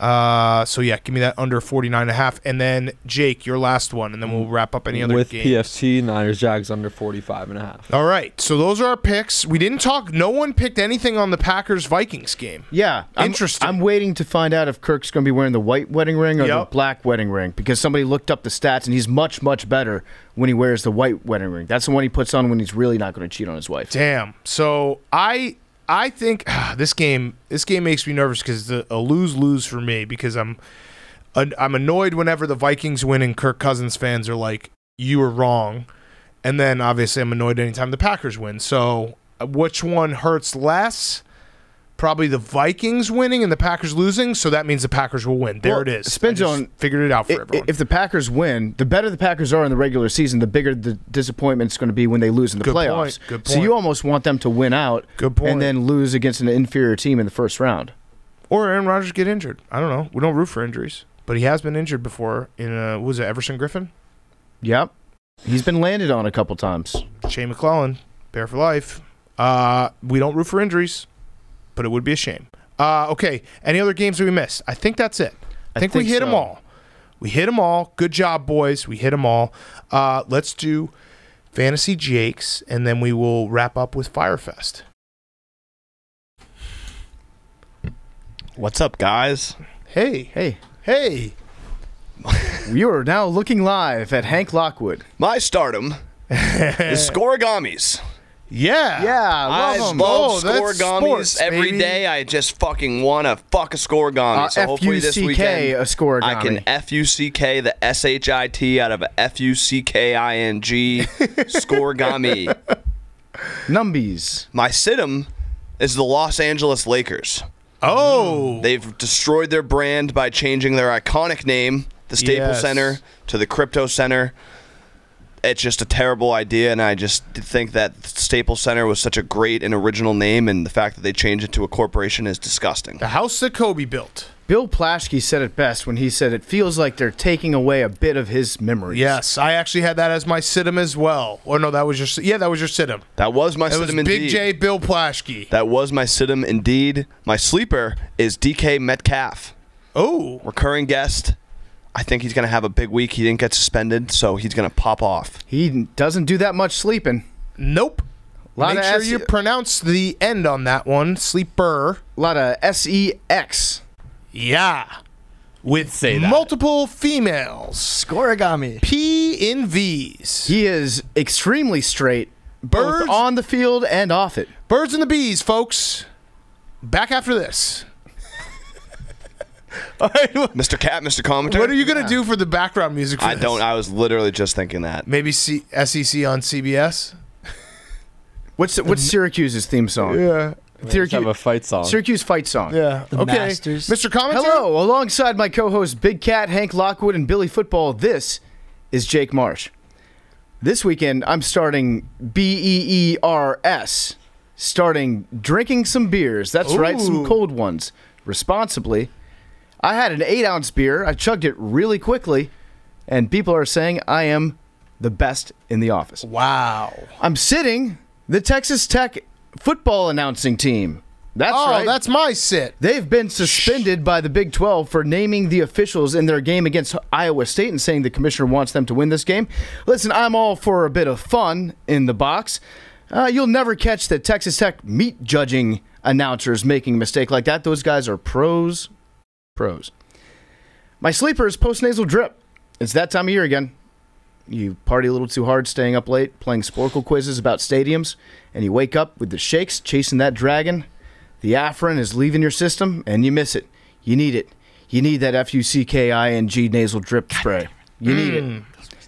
So yeah, give me that under 49.5. And then Jake, your last one, and then we'll wrap up any other with games. PFT, Niners, Jags under 45.5. All right, so those are our picks. We didn't talk. No one picked anything on the Packers-Vikings game. Yeah, Interesting. I'm waiting to find out if Kirk's going to be wearing the white wedding ring or the black wedding ring, because somebody looked up the stats and he's much, much better when he wears the white wedding ring. That's the one he puts on when he's really not going to cheat on his wife. Damn. So I think this game makes me nervous because it's a lose-lose for me, because I'm annoyed whenever the Vikings win and Kirk Cousins fans are like, you were wrong. And then obviously I'm annoyed anytime the Packers win. So which one hurts less? Probably the Vikings winning and the Packers losing, so that means the Packers will win. There it is. Spin Zone figured it out for everyone. If the Packers win, the better the Packers are in the regular season, the bigger the disappointment's going to be when they lose in the playoffs. Good point. So you almost want them to win out and then lose against an inferior team in the first round. Or Aaron Rodgers get injured. I don't know. We don't root for injuries. But he has been injured before in, was it Everson Griffin? Yep. He's been landed on a couple times. Shane McClellan, Bear for life. We don't root for injuries, but it would be a shame. Okay, any other games that we missed? I think that's it. I think we hit them all. We hit them all. Good job, boys. We hit them all. Let's do Fantasy Jakes, and then we will wrap up with Fyre Fest. What's up, guys? Hey. You are now looking live at Hank Lockwood. My stardom is Scoregamis. Yeah. I I love him. love that's Scoregamis sports, every baby. day. I just fucking want to fuck a Scoregami. So hopefully this F-U-C-K, weekend a Scoregami. I can F-U-C-K the S-H-I-T out of a F-U-C-K-I-N-G Scoregami. Numbies. My situm is the Los Angeles Lakers. Oh. They've destroyed their brand by changing their iconic name, the Staples Yes. Center, to the Crypto Center. It's just a terrible idea, and I just think that Staples Center was such a great and original name, and the fact that they changed it to a corporation is disgusting. The house that Kobe built. Bill Plaschke said it best when he said it feels like they're taking away a bit of his memories. Yes, I actually had that as my situm as well. Or no, that was your situm. That was my It was situm Big indeed. J Bill Plaschke. That was my situm indeed. My sleeper is DK Metcalf. Oh. Recurring guest. I think he's going to have a big week. He didn't get suspended, so he's going to pop off. He doesn't do that much sleeping. Nope. Lot Make of sure you pronounce the end on that one. Sleeper. A lot of S-E-X. Yeah. With Say that. multiple females. Scoregami. P in V's. He is extremely straight, both Birds- on the field and off it. Birds and the bees, folks. Back after this. All right. Mr. Cat, Mr. Commentator. What are you going to do for the background music for I this? don't. I was literally just thinking that. Maybe SEC on CBS? What's Syracuse's theme song? Yeah. Let's have a fight song. Syracuse fight song. Yeah. The okay. Masters. Mr. Commentator? Hello, alongside my co-host Big Cat, Hank Lockwood, and Billy Football, this is Jake Marsh. This weekend, I'm starting BEERS, starting drinking some beers. That's right, some Ooh. cold ones, responsibly. I had an 8-ounce beer. I chugged it really quickly, and people are saying I am the best in the office. Wow. I'm sitting the Texas Tech football announcing team. That's right. That's my sit. They've been suspended by the Big 12 for naming the officials in their game against Iowa State and saying the commissioner wants them to win this game. Listen, I'm all for a bit of fun in the box. You'll never catch the Texas Tech meat judging announcers making a mistake like that. Those guys are pros. My sleeper is postnasal drip. It's that time of year again. You party a little too hard, staying up late, playing Sporkle quizzes about stadiums, and you wake up with the shakes, chasing that dragon. The Afrin is leaving your system, and you miss it. You need it. You need that F-U-C-K-I-N-G nasal drip spray. You need it.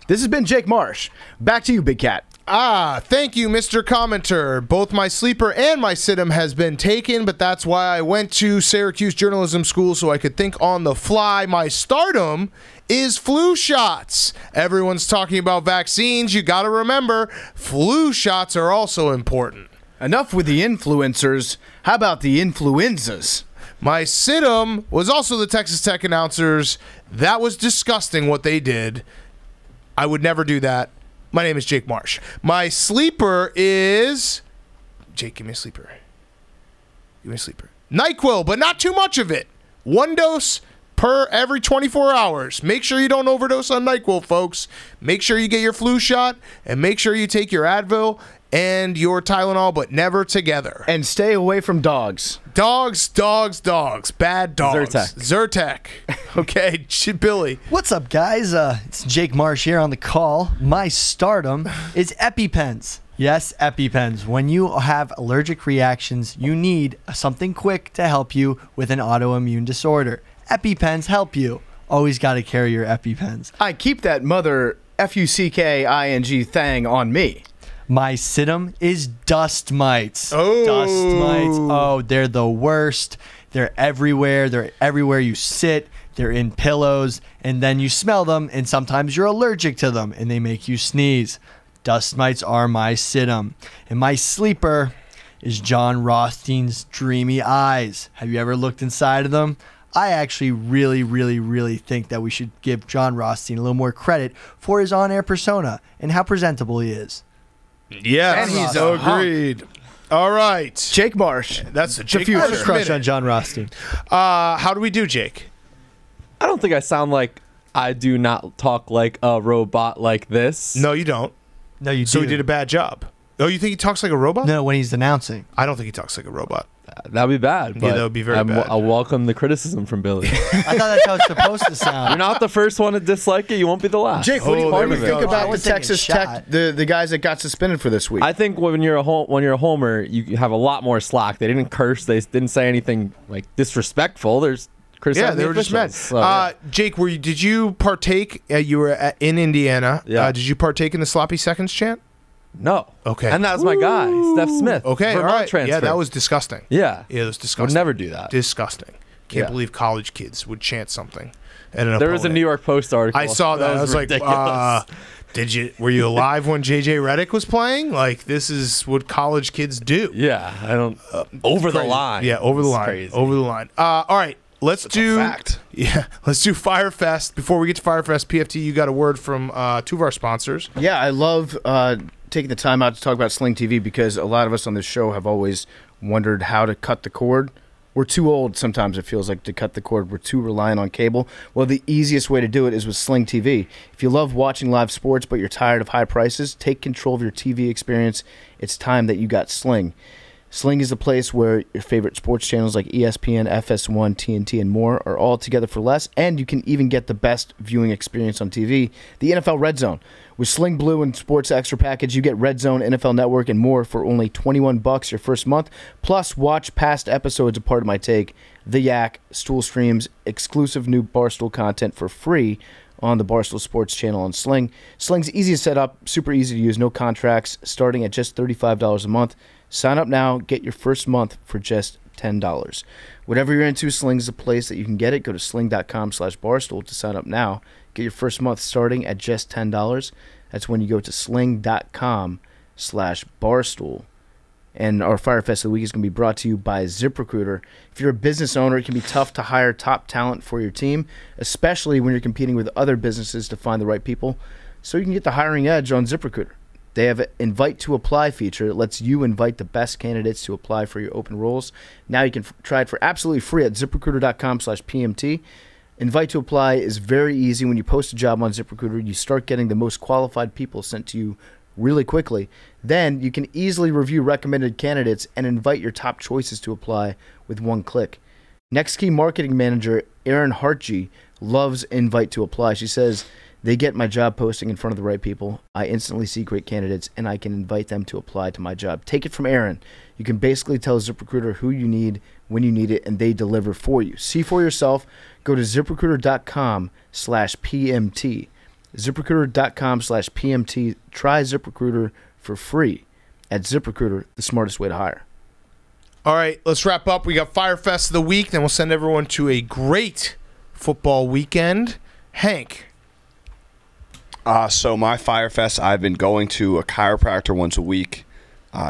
This has been Jake Marsh. Back to you, Big Cat. Thank you, Mr. Commenter. Both my sleeper and my situm has been taken, but that's why I went to Syracuse Journalism School so I could think on the fly. My stardom is flu shots. Everyone's talking about vaccines. You got to remember, flu shots are also important. Enough with the influencers. How about the influenzas? My situm was also the Texas Tech announcers. That was disgusting what they did. I would never do that. My name is Jake Marsh. My sleeper is... Jake, give me a sleeper. Give me a sleeper. NyQuil, but not too much of it. 1 dose per every 24 hours. Make sure you don't overdose on NyQuil, folks. Make sure you get your flu shot, and make sure you take your Advil and your Tylenol, but never together. And stay away from dogs. Dogs. Bad dogs. Zyrtec. Okay, Billy. What's up, guys? It's Jake Marsh here on the call. My stardom is EpiPens. Yes, EpiPens. When you have allergic reactions, you need something quick to help you with an autoimmune disorder. EpiPens help you. Always got to carry your EpiPens. I keep that mother F-U-C-K-I-N-G thing on me. My situm is dust mites. Oh. Dust mites. Oh, they're the worst. They're everywhere. They're everywhere you sit. They're in pillows. And then you smell them, and sometimes you're allergic to them, and they make you sneeze. Dust mites are my situm. And my sleeper is John Rothstein's dreamy eyes. Have you ever looked inside of them? I actually really, really, really think that we should give John Rothstein a little more credit for his on-air persona and how presentable he is. Yes, And he's agreed. All right, Jake Marsh. that's the Jake future. I have a Marsh crush minute. on John Rothstein. How do we do, Jake? I don't think I sound like I do not talk like a robot like this. No, you don't. No, you So do. he did a bad job. Oh, you think he talks like a robot? No, when he's announcing. I don't think he talks like a robot. That'd be bad. But that would be very bad. I welcome the criticism from Billy. I thought that's how it's supposed to You're sound. not the first one to dislike it. You won't be the last. Jake, what do you, Oh, what do there you we think go. about I the was taking a Texas shot. Tech, the guys that got suspended for this week? I think when you're a homer, you have a lot more slack. They didn't curse. They didn't say anything like disrespectful. There's criticizing They were just mad. officials. So, yeah. Jake, did you partake? You were in Indiana. Yeah. Did you partake in the sloppy seconds chant? No. Okay. And that was my guy, Steph Smith. Okay, all Vermont right. transfer. Yeah, that was disgusting. Yeah. Yeah, it was I disgusting. would never do that. Disgusting. Can't Yeah. believe college kids would chant something. And There was a New York Post article. I saw that. I was ridiculous. were you alive when JJ Redick was playing? Like, this is what college kids do. Yeah, I don't. Over the Crazy. line. Yeah, over the It's line. Crazy. Over the line. All right, let's do. fact. Yeah, let's do Fyre Fest. Before we get to Fyre Fest, PFT, you got a word from two of our sponsors. Yeah, I love taking the time out to talk about Sling TV because a lot of us on this show have always wondered how to cut the cord. We're too old sometimes, it feels like, to cut the cord. We're too reliant on cable. Well, the easiest way to do it is with Sling TV. If you love watching live sports but you're tired of high prices, take control of your TV experience. It's time that you got Sling. Sling is the place where your favorite sports channels like ESPN, FS1, TNT, and more are all together for less, and you can even get the best viewing experience on TV, the NFL Red Zone. With Sling Blue and Sports Extra Package, you get Red Zone, NFL Network, and more for only $21 your first month. Plus, watch past episodes of Part of My Take, The Yak, Stool Streams, exclusive new Barstool content for free on the Barstool Sports channel on Sling. Sling's easy to set up, super easy to use, no contracts, starting at just $35 a month. Sign up now, get your first month for just $10. Whatever you're into, Sling's the place that you can get it. Go to sling.com/barstool to sign up now. Get your first month starting at just $10. That's when you go to sling.com/barstool. And our Fyre Fest of the week is going to be brought to you by ZipRecruiter. If you're a business owner, it can be tough to hire top talent for your team, especially when you're competing with other businesses to find the right people. So you can get the hiring edge on ZipRecruiter. They have an invite to apply feature that lets you invite the best candidates to apply for your open roles. Now you can try it for absolutely free at ZipRecruiter.com/PMT. Invite to apply is very easy. When you post a job on ZipRecruiter, you start getting the most qualified people sent to you really quickly. Then you can easily review recommended candidates and invite your top choices to apply with one click. Next Key Marketing Manager Erin Hartgee loves Invite to Apply. She says, they get my job posting in front of the right people. I instantly see great candidates, and I can invite them to apply to my job. Take it from Erin. You can basically tell ZipRecruiter who you need, when you need it, and they deliver for you. See for yourself. Go to ZipRecruiter.com/PMT. ZipRecruiter.com/PMT. Try ZipRecruiter for free at ZipRecruiter, the smartest way to hire. All right, let's wrap up. We got Fyre Fest of the week. Then we'll send everyone to a great football weekend. Hank. So my Fyre Fest, I've been going to a chiropractor once a week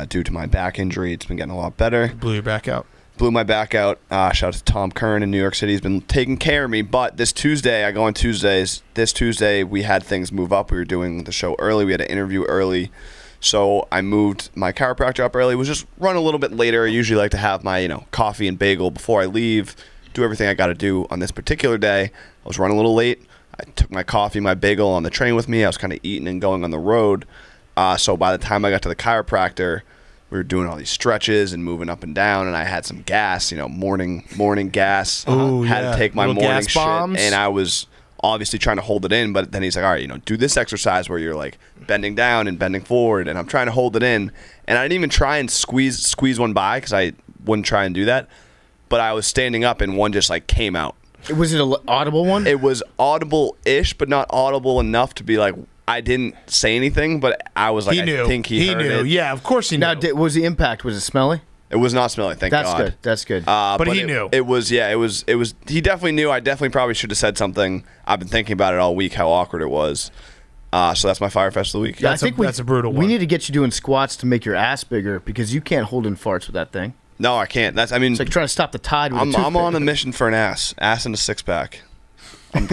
due to my back injury. It's been getting a lot better. Blew your back out. Blew my back out. Shout out to Tom Kern in New York City. He's been taking care of me. But this Tuesday, I go on Tuesdays. This Tuesday, we had things move up. We were doing the show early. We had an interview early. So I moved my chiropractor up early. Was just run a little bit later. I usually like to have my coffee and bagel before I leave. Do everything I got to do on this particular day. I was running a little late. I took my coffee, my bagel on the train with me. I was kind of eating and going on the road. So by the time I got to the chiropractor, we were doing all these stretches and moving up and down, and I had some gas, morning gas. Ooh, had yeah. to take my Little morning gas shit, bombs. and I was obviously trying to hold it in, but then he's like, all right, do this exercise where you're like bending down and bending forward, and I'm trying to hold it in, and I didn't even try and squeeze one by because I wouldn't try and do that, but I was standing up and one just like came out. Was it an audible one? It was audible-ish, but not audible enough to be like, I didn't say anything, but I was like, He knew. I think he heard knew. it. Yeah, of course he knew. Now, was the impact? Was it smelly? It was not smelly, thank That's God. good. That's good. But he knew. It was, yeah, it was, he definitely knew. I definitely probably should have said something. I've been thinking about it all week, how awkward it was. So that's my Fyre Fest of the week. Yeah, That's a brutal one. We need to get you doing squats to make your ass bigger because you can't hold in farts with that thing. No, I can't. I mean, It's like trying to stop the tide with a I'm toothpick. on a mission for an ass and a six-pack. I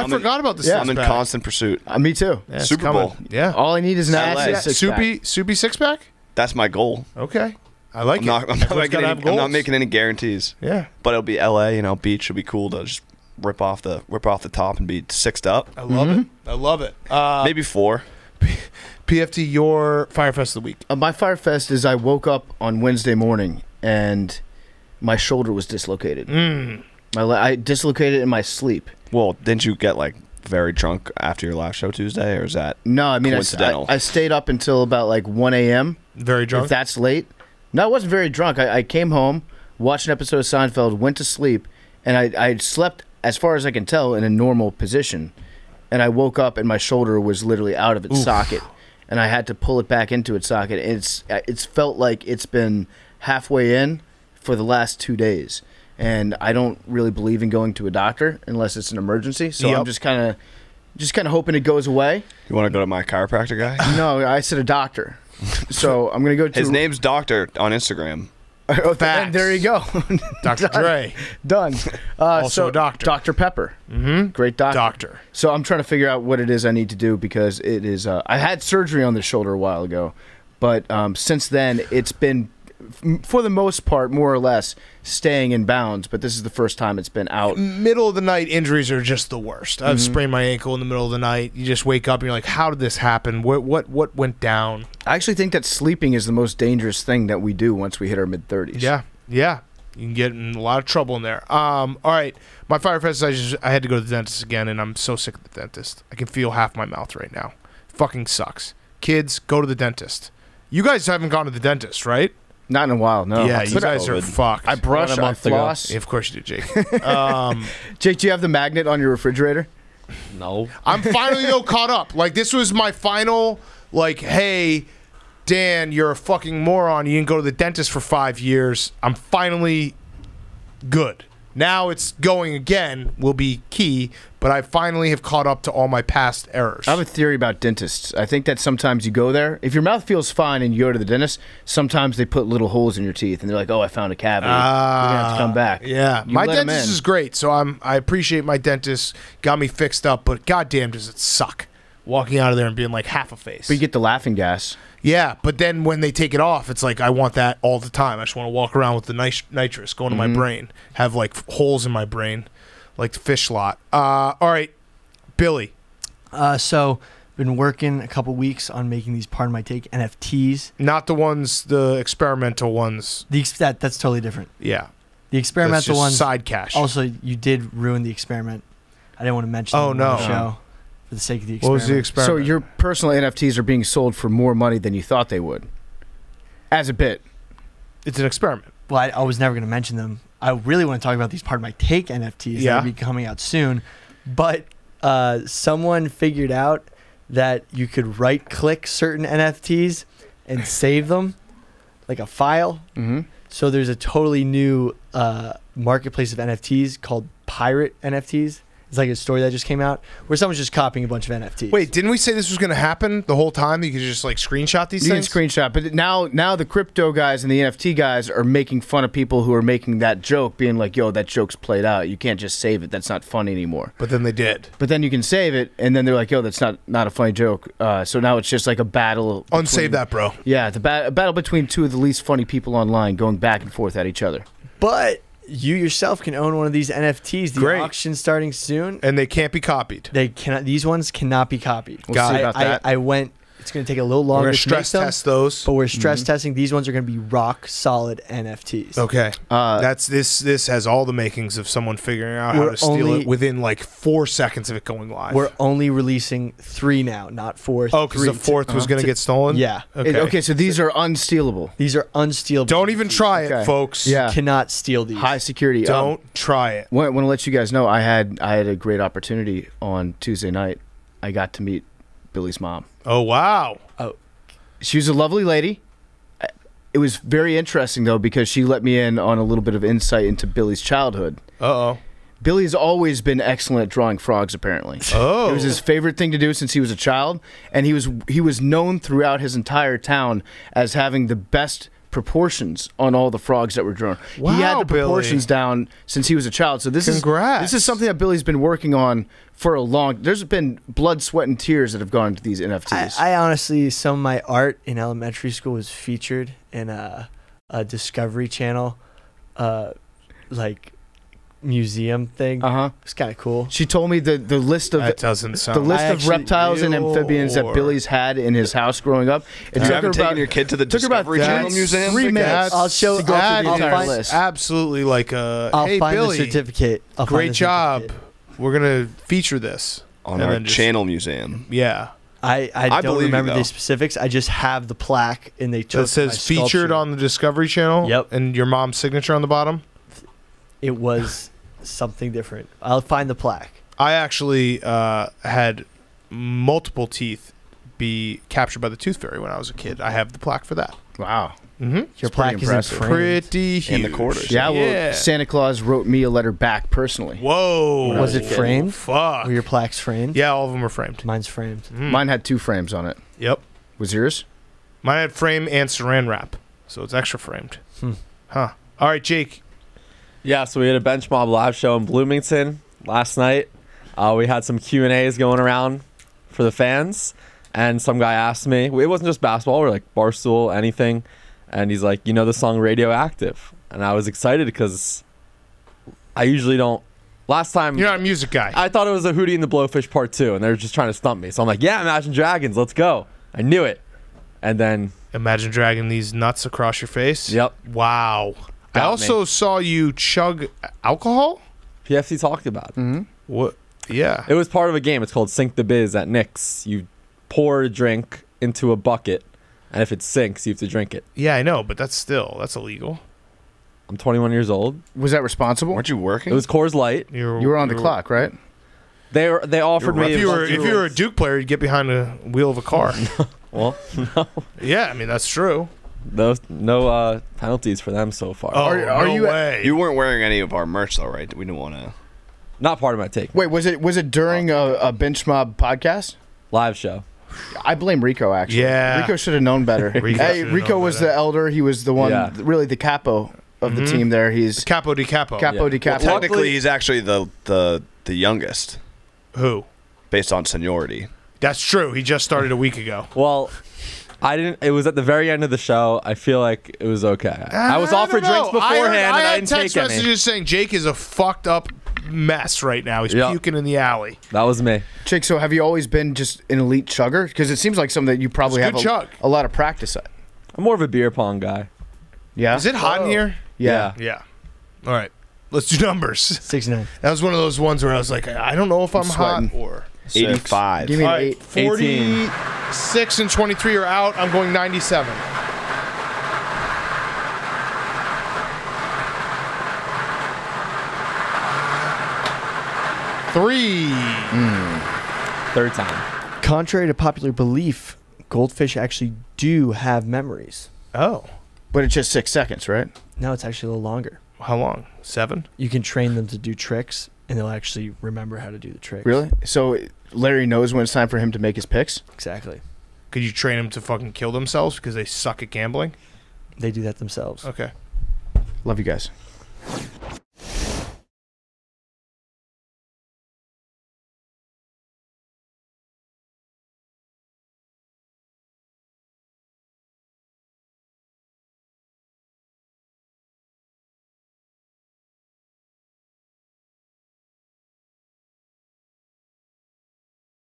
forgot about the I'm in six-pack. constant pursuit. Me too. Yeah, it's Super coming. Bowl. Yeah. All I need is an ass and a six-pack. Soupy six-pack? That's my goal. Okay. I like I'm not Everyone's gotta have goals. making any guarantees. Yeah. But it'll be LA, beach should be cool to just rip off the top and be sixed up. I love it. I love it. Maybe 4. PFT, your Fyre Fest of the week. My Fyre Fest is I woke up on Wednesday morning and my shoulder was dislocated. I dislocated it in my sleep. Well, didn't you get very drunk after your last show Tuesday, or is that No, I mean coincidental? I stayed up until about 1 a.m. Very drunk? If that's late. No, I wasn't very drunk. I came home, watched an episode of Seinfeld, went to sleep, and I slept, as far as I can tell, in a normal position. And I woke up and my shoulder was literally out of its socket. And I had to pull it back into its socket. It's felt like it's been halfway in for the last 2 days. And I don't really believe in going to a doctor unless it's an emergency. So I'm just kind of hoping it goes away. You want to go to my chiropractor guy? No, I said a doctor. So I'm going to go to... His name's Doctor on Instagram. Oh, and there you go. Dr. Dre. Done. Also a doctor. Dr. Pepper. Mm-hmm. Great doctor. Doctor. So I'm trying to figure out what it is I need to do because it is... I had surgery on the shoulder a while ago, but since then it's been, for the most part, more or less, staying in bounds, but this is the first time it's been out. Middle of the night injuries are just the worst. I've sprained my ankle in the middle of the night. You just wake up and you're like, how did this happen? What went down? I actually think that sleeping is the most dangerous thing that we do once we hit our mid-30s. Yeah. You can get in a lot of trouble in there. All right. My Fyre Fest, I had to go to the dentist again, and I'm so sick of the dentist. I can feel half my mouth right now. Fucking sucks. Kids, go to the dentist. You guys haven't gone to the dentist, right? Not in a while, no. Yeah, you guys are fucked. I brush, About a I month ago. floss. Yeah, of course you did, Jake. Jake, do you have the magnet on your refrigerator? No. I'm finally, though, caught up. This was my final, hey, Dan, you're a fucking moron. You didn't go to the dentist for 5 years. I'm finally good. Now it's going again will be key, but I finally have caught up to all my past errors. I have a theory about dentists. I think that sometimes you go there. If your mouth feels fine and you go to the dentist, sometimes they put little holes in your teeth and they're like, oh, I found a cavity. You're going to have to come back. Yeah. You My let 'em dentist in. is great, so I appreciate my dentist. Got me fixed up, but goddamn does it suck walking out of there and being like half a face. But you get the laughing gas. Yeah, but then when they take it off, it's like I want that all the time. I just want to walk around with the nitrous going to my brain, have holes in my brain, like the fish slot. All right, Billy. So been working a couple weeks on making these Pardon My Take NFTs. Not the experimental ones. That's totally different. Yeah. The experimental That's just ones. side cash. Also, you did ruin the experiment. I didn't want to mention Oh, them no. on the show for the sake of the What experiment. was the experiment? So your personal NFTs are being sold for more money than you thought they would. As a bit. It's an experiment. Well, I was never going to mention them. I really want to talk about these Pardon My Take NFTs Yeah. that will be coming out soon. But someone figured out that you could right-click certain NFTs and save them, like a file. Mm-hmm. So there's a totally new marketplace of NFTs called Pirate NFTs. It's like a story that just came out where someone's just copying a bunch of NFTs. Wait, didn't we say this was going to happen the whole time? You could just screenshot these You things? can screenshot, but now the crypto guys and the NFT guys are making fun of people who are making that joke, being like, yo, that joke's played out. You can't just save it. That's not funny anymore. But then they did. But then you can save it, and then they're like, yo, that's not a funny joke. So now it's just like a battle. Unsave that, bro. Yeah, a battle between two of the least funny people online going back and forth at each other. But you yourself can own one of these NFTs. The Great. auction's starting soon. And they can't be copied. They cannot. These ones cannot be copied. We'll see about that. I went. It's going to take a little We're longer going to to make stress them, test those. but we're stress testing. These ones are going to be rock solid NFTs. Okay. That's this has all the makings of someone figuring out how We're to steal only- it within 4 seconds of it going live. We're only releasing 3 now, not 4. Oh, because the 4th was going to get stolen? Yeah. Okay. So these are unstealable. These are unstealable. Don't even try it, Okay. folks. Yeah. You cannot steal these. High security. Don't try it. Want to let you guys know I had a great opportunity on Tuesday night. I got to meet Billy's mom. Oh, wow. She was a lovely lady. It was very interesting, though, because she let me in on a little bit of insight into Billy's childhood. Uh-oh. Billy's always been excellent at drawing frogs, apparently. Oh. It was his favorite thing to do since he was a child, and he was known throughout his entire town as having the best proportions on all the frogs that were drawn. He had Wow, the proportions Billy. down since he was a child. So Congrats. this is something that Billy's been working on for a long. There's been blood, sweat, and tears that have gone into these NFTs. I honestly, some of my art in elementary school was featured in a Discovery Channel, like museum thing. It's kind of cool. She told me the list of That doesn't sound. the list of actually- reptiles and amphibians that Or- Billy's had in his house growing up. It You took haven't her taken about your kid to the took her about Discovery Channel That's- Museum? 3 minutes. I'll show- to go I'll through the entire find- list. Absolutely, like I'll hey find Billy, the certificate. I'll find great the job. certificate. We're gonna feature this On And our then just- channel museum. Yeah, I don't believe you, remember though. the specifics. I just have the plaque, and they took that says my featured sculpture. on the Discovery Channel. Yep. And your mom's signature on the bottom. It was something different. I'll find the plaque. I actually had multiple teeth be captured by the Tooth Fairy when I was a kid. I have the plaque for that. Wow. Mm-hmm. Your plaque is impressive. framed. Pretty huge. And the quarters. Yeah, well, Santa Claus wrote me a letter back personally. Whoa. Was it framed? Fuck. Were your plaques framed? Yeah, all of them were framed. Mine's framed. Mine had 2 frames on it. Yep. Was yours? Mine had frame and saran wrap, so it's extra framed. Hmm. Huh. All right, Jake. Yeah, so we had a Bench Mob live show in Bloomington last night. We had some Q&As going around for the fans, and some guy asked me, it wasn't just basketball, we're like Barstool, anything, and he's like, you know the song Radioactive? And I was excited because I usually don't. Last time, You're not a music guy. I thought it was a Hootie and the Blowfish Part 2, and they were just trying to stump me. So I'm like, yeah, Imagine Dragons, let's go. I knew it. And then, Imagine dragging these nuts across your face. yep, Wow. I Got also saw you chug alcohol. PFC talked about it. What? Yeah. It was part of a game. It's called Sink the Biz at Nick's. You pour a drink into a bucket, and if it sinks, you have to drink it. Yeah, I know, but that's illegal. I'm 21 years old. Was that responsible? Weren't you working? It was Coors Light. You were on the clock, right? They offered me. If you were a Duke player, you'd get behind the wheel of a car. Well, no, Yeah, I mean that's true. no penalties for them so far. Oh, Are no you- way. You weren't wearing any of our merch, though, right? We didn't want to. Not part of my take. Wait, was it during a Bench Mob podcast? Live show. I blame Rico, actually. Yeah. Rico should have known better. Rico Hey, should've Rico known was better. the elder. He was the one, Yeah. really the capo of the team there. He's Capo di Capo. capo Yeah. di capo. Well, Technically, he's actually the youngest Who? based on seniority. That's true. He just started a week ago. Well, I didn't. It was at the very end of the show. I feel like it was okay. I was offered don't drinks know. beforehand, and I had didn't text take any. messages saying Jake is a fucked up mess right now. He's Yeah. puking in the alley. That was me. Jake, so have you always been just an elite chugger? Because it seems like something that you probably It's have good chug. a lot of practice at. I'm more of a beer pong guy. Yeah? Is it hot in here? Yeah. Yeah. All right. Let's do numbers. 69. That was one of those ones where I was like, I don't know if I'm hot sweating. or. 85. Give me All an right, 8. 46 and 23 are out. I'm going 97. Three. Third time. Contrary to popular belief, goldfish actually do have memories. Oh. But it's just 6 seconds, right? No, it's actually a little longer. How long? 7? You can train them to do tricks, and they'll actually remember how to do the tricks. Really? So Larry knows when it's time for him to make his picks? Exactly. Could you train them to fucking kill themselves because they suck at gambling? They do that themselves. Okay. Love you guys.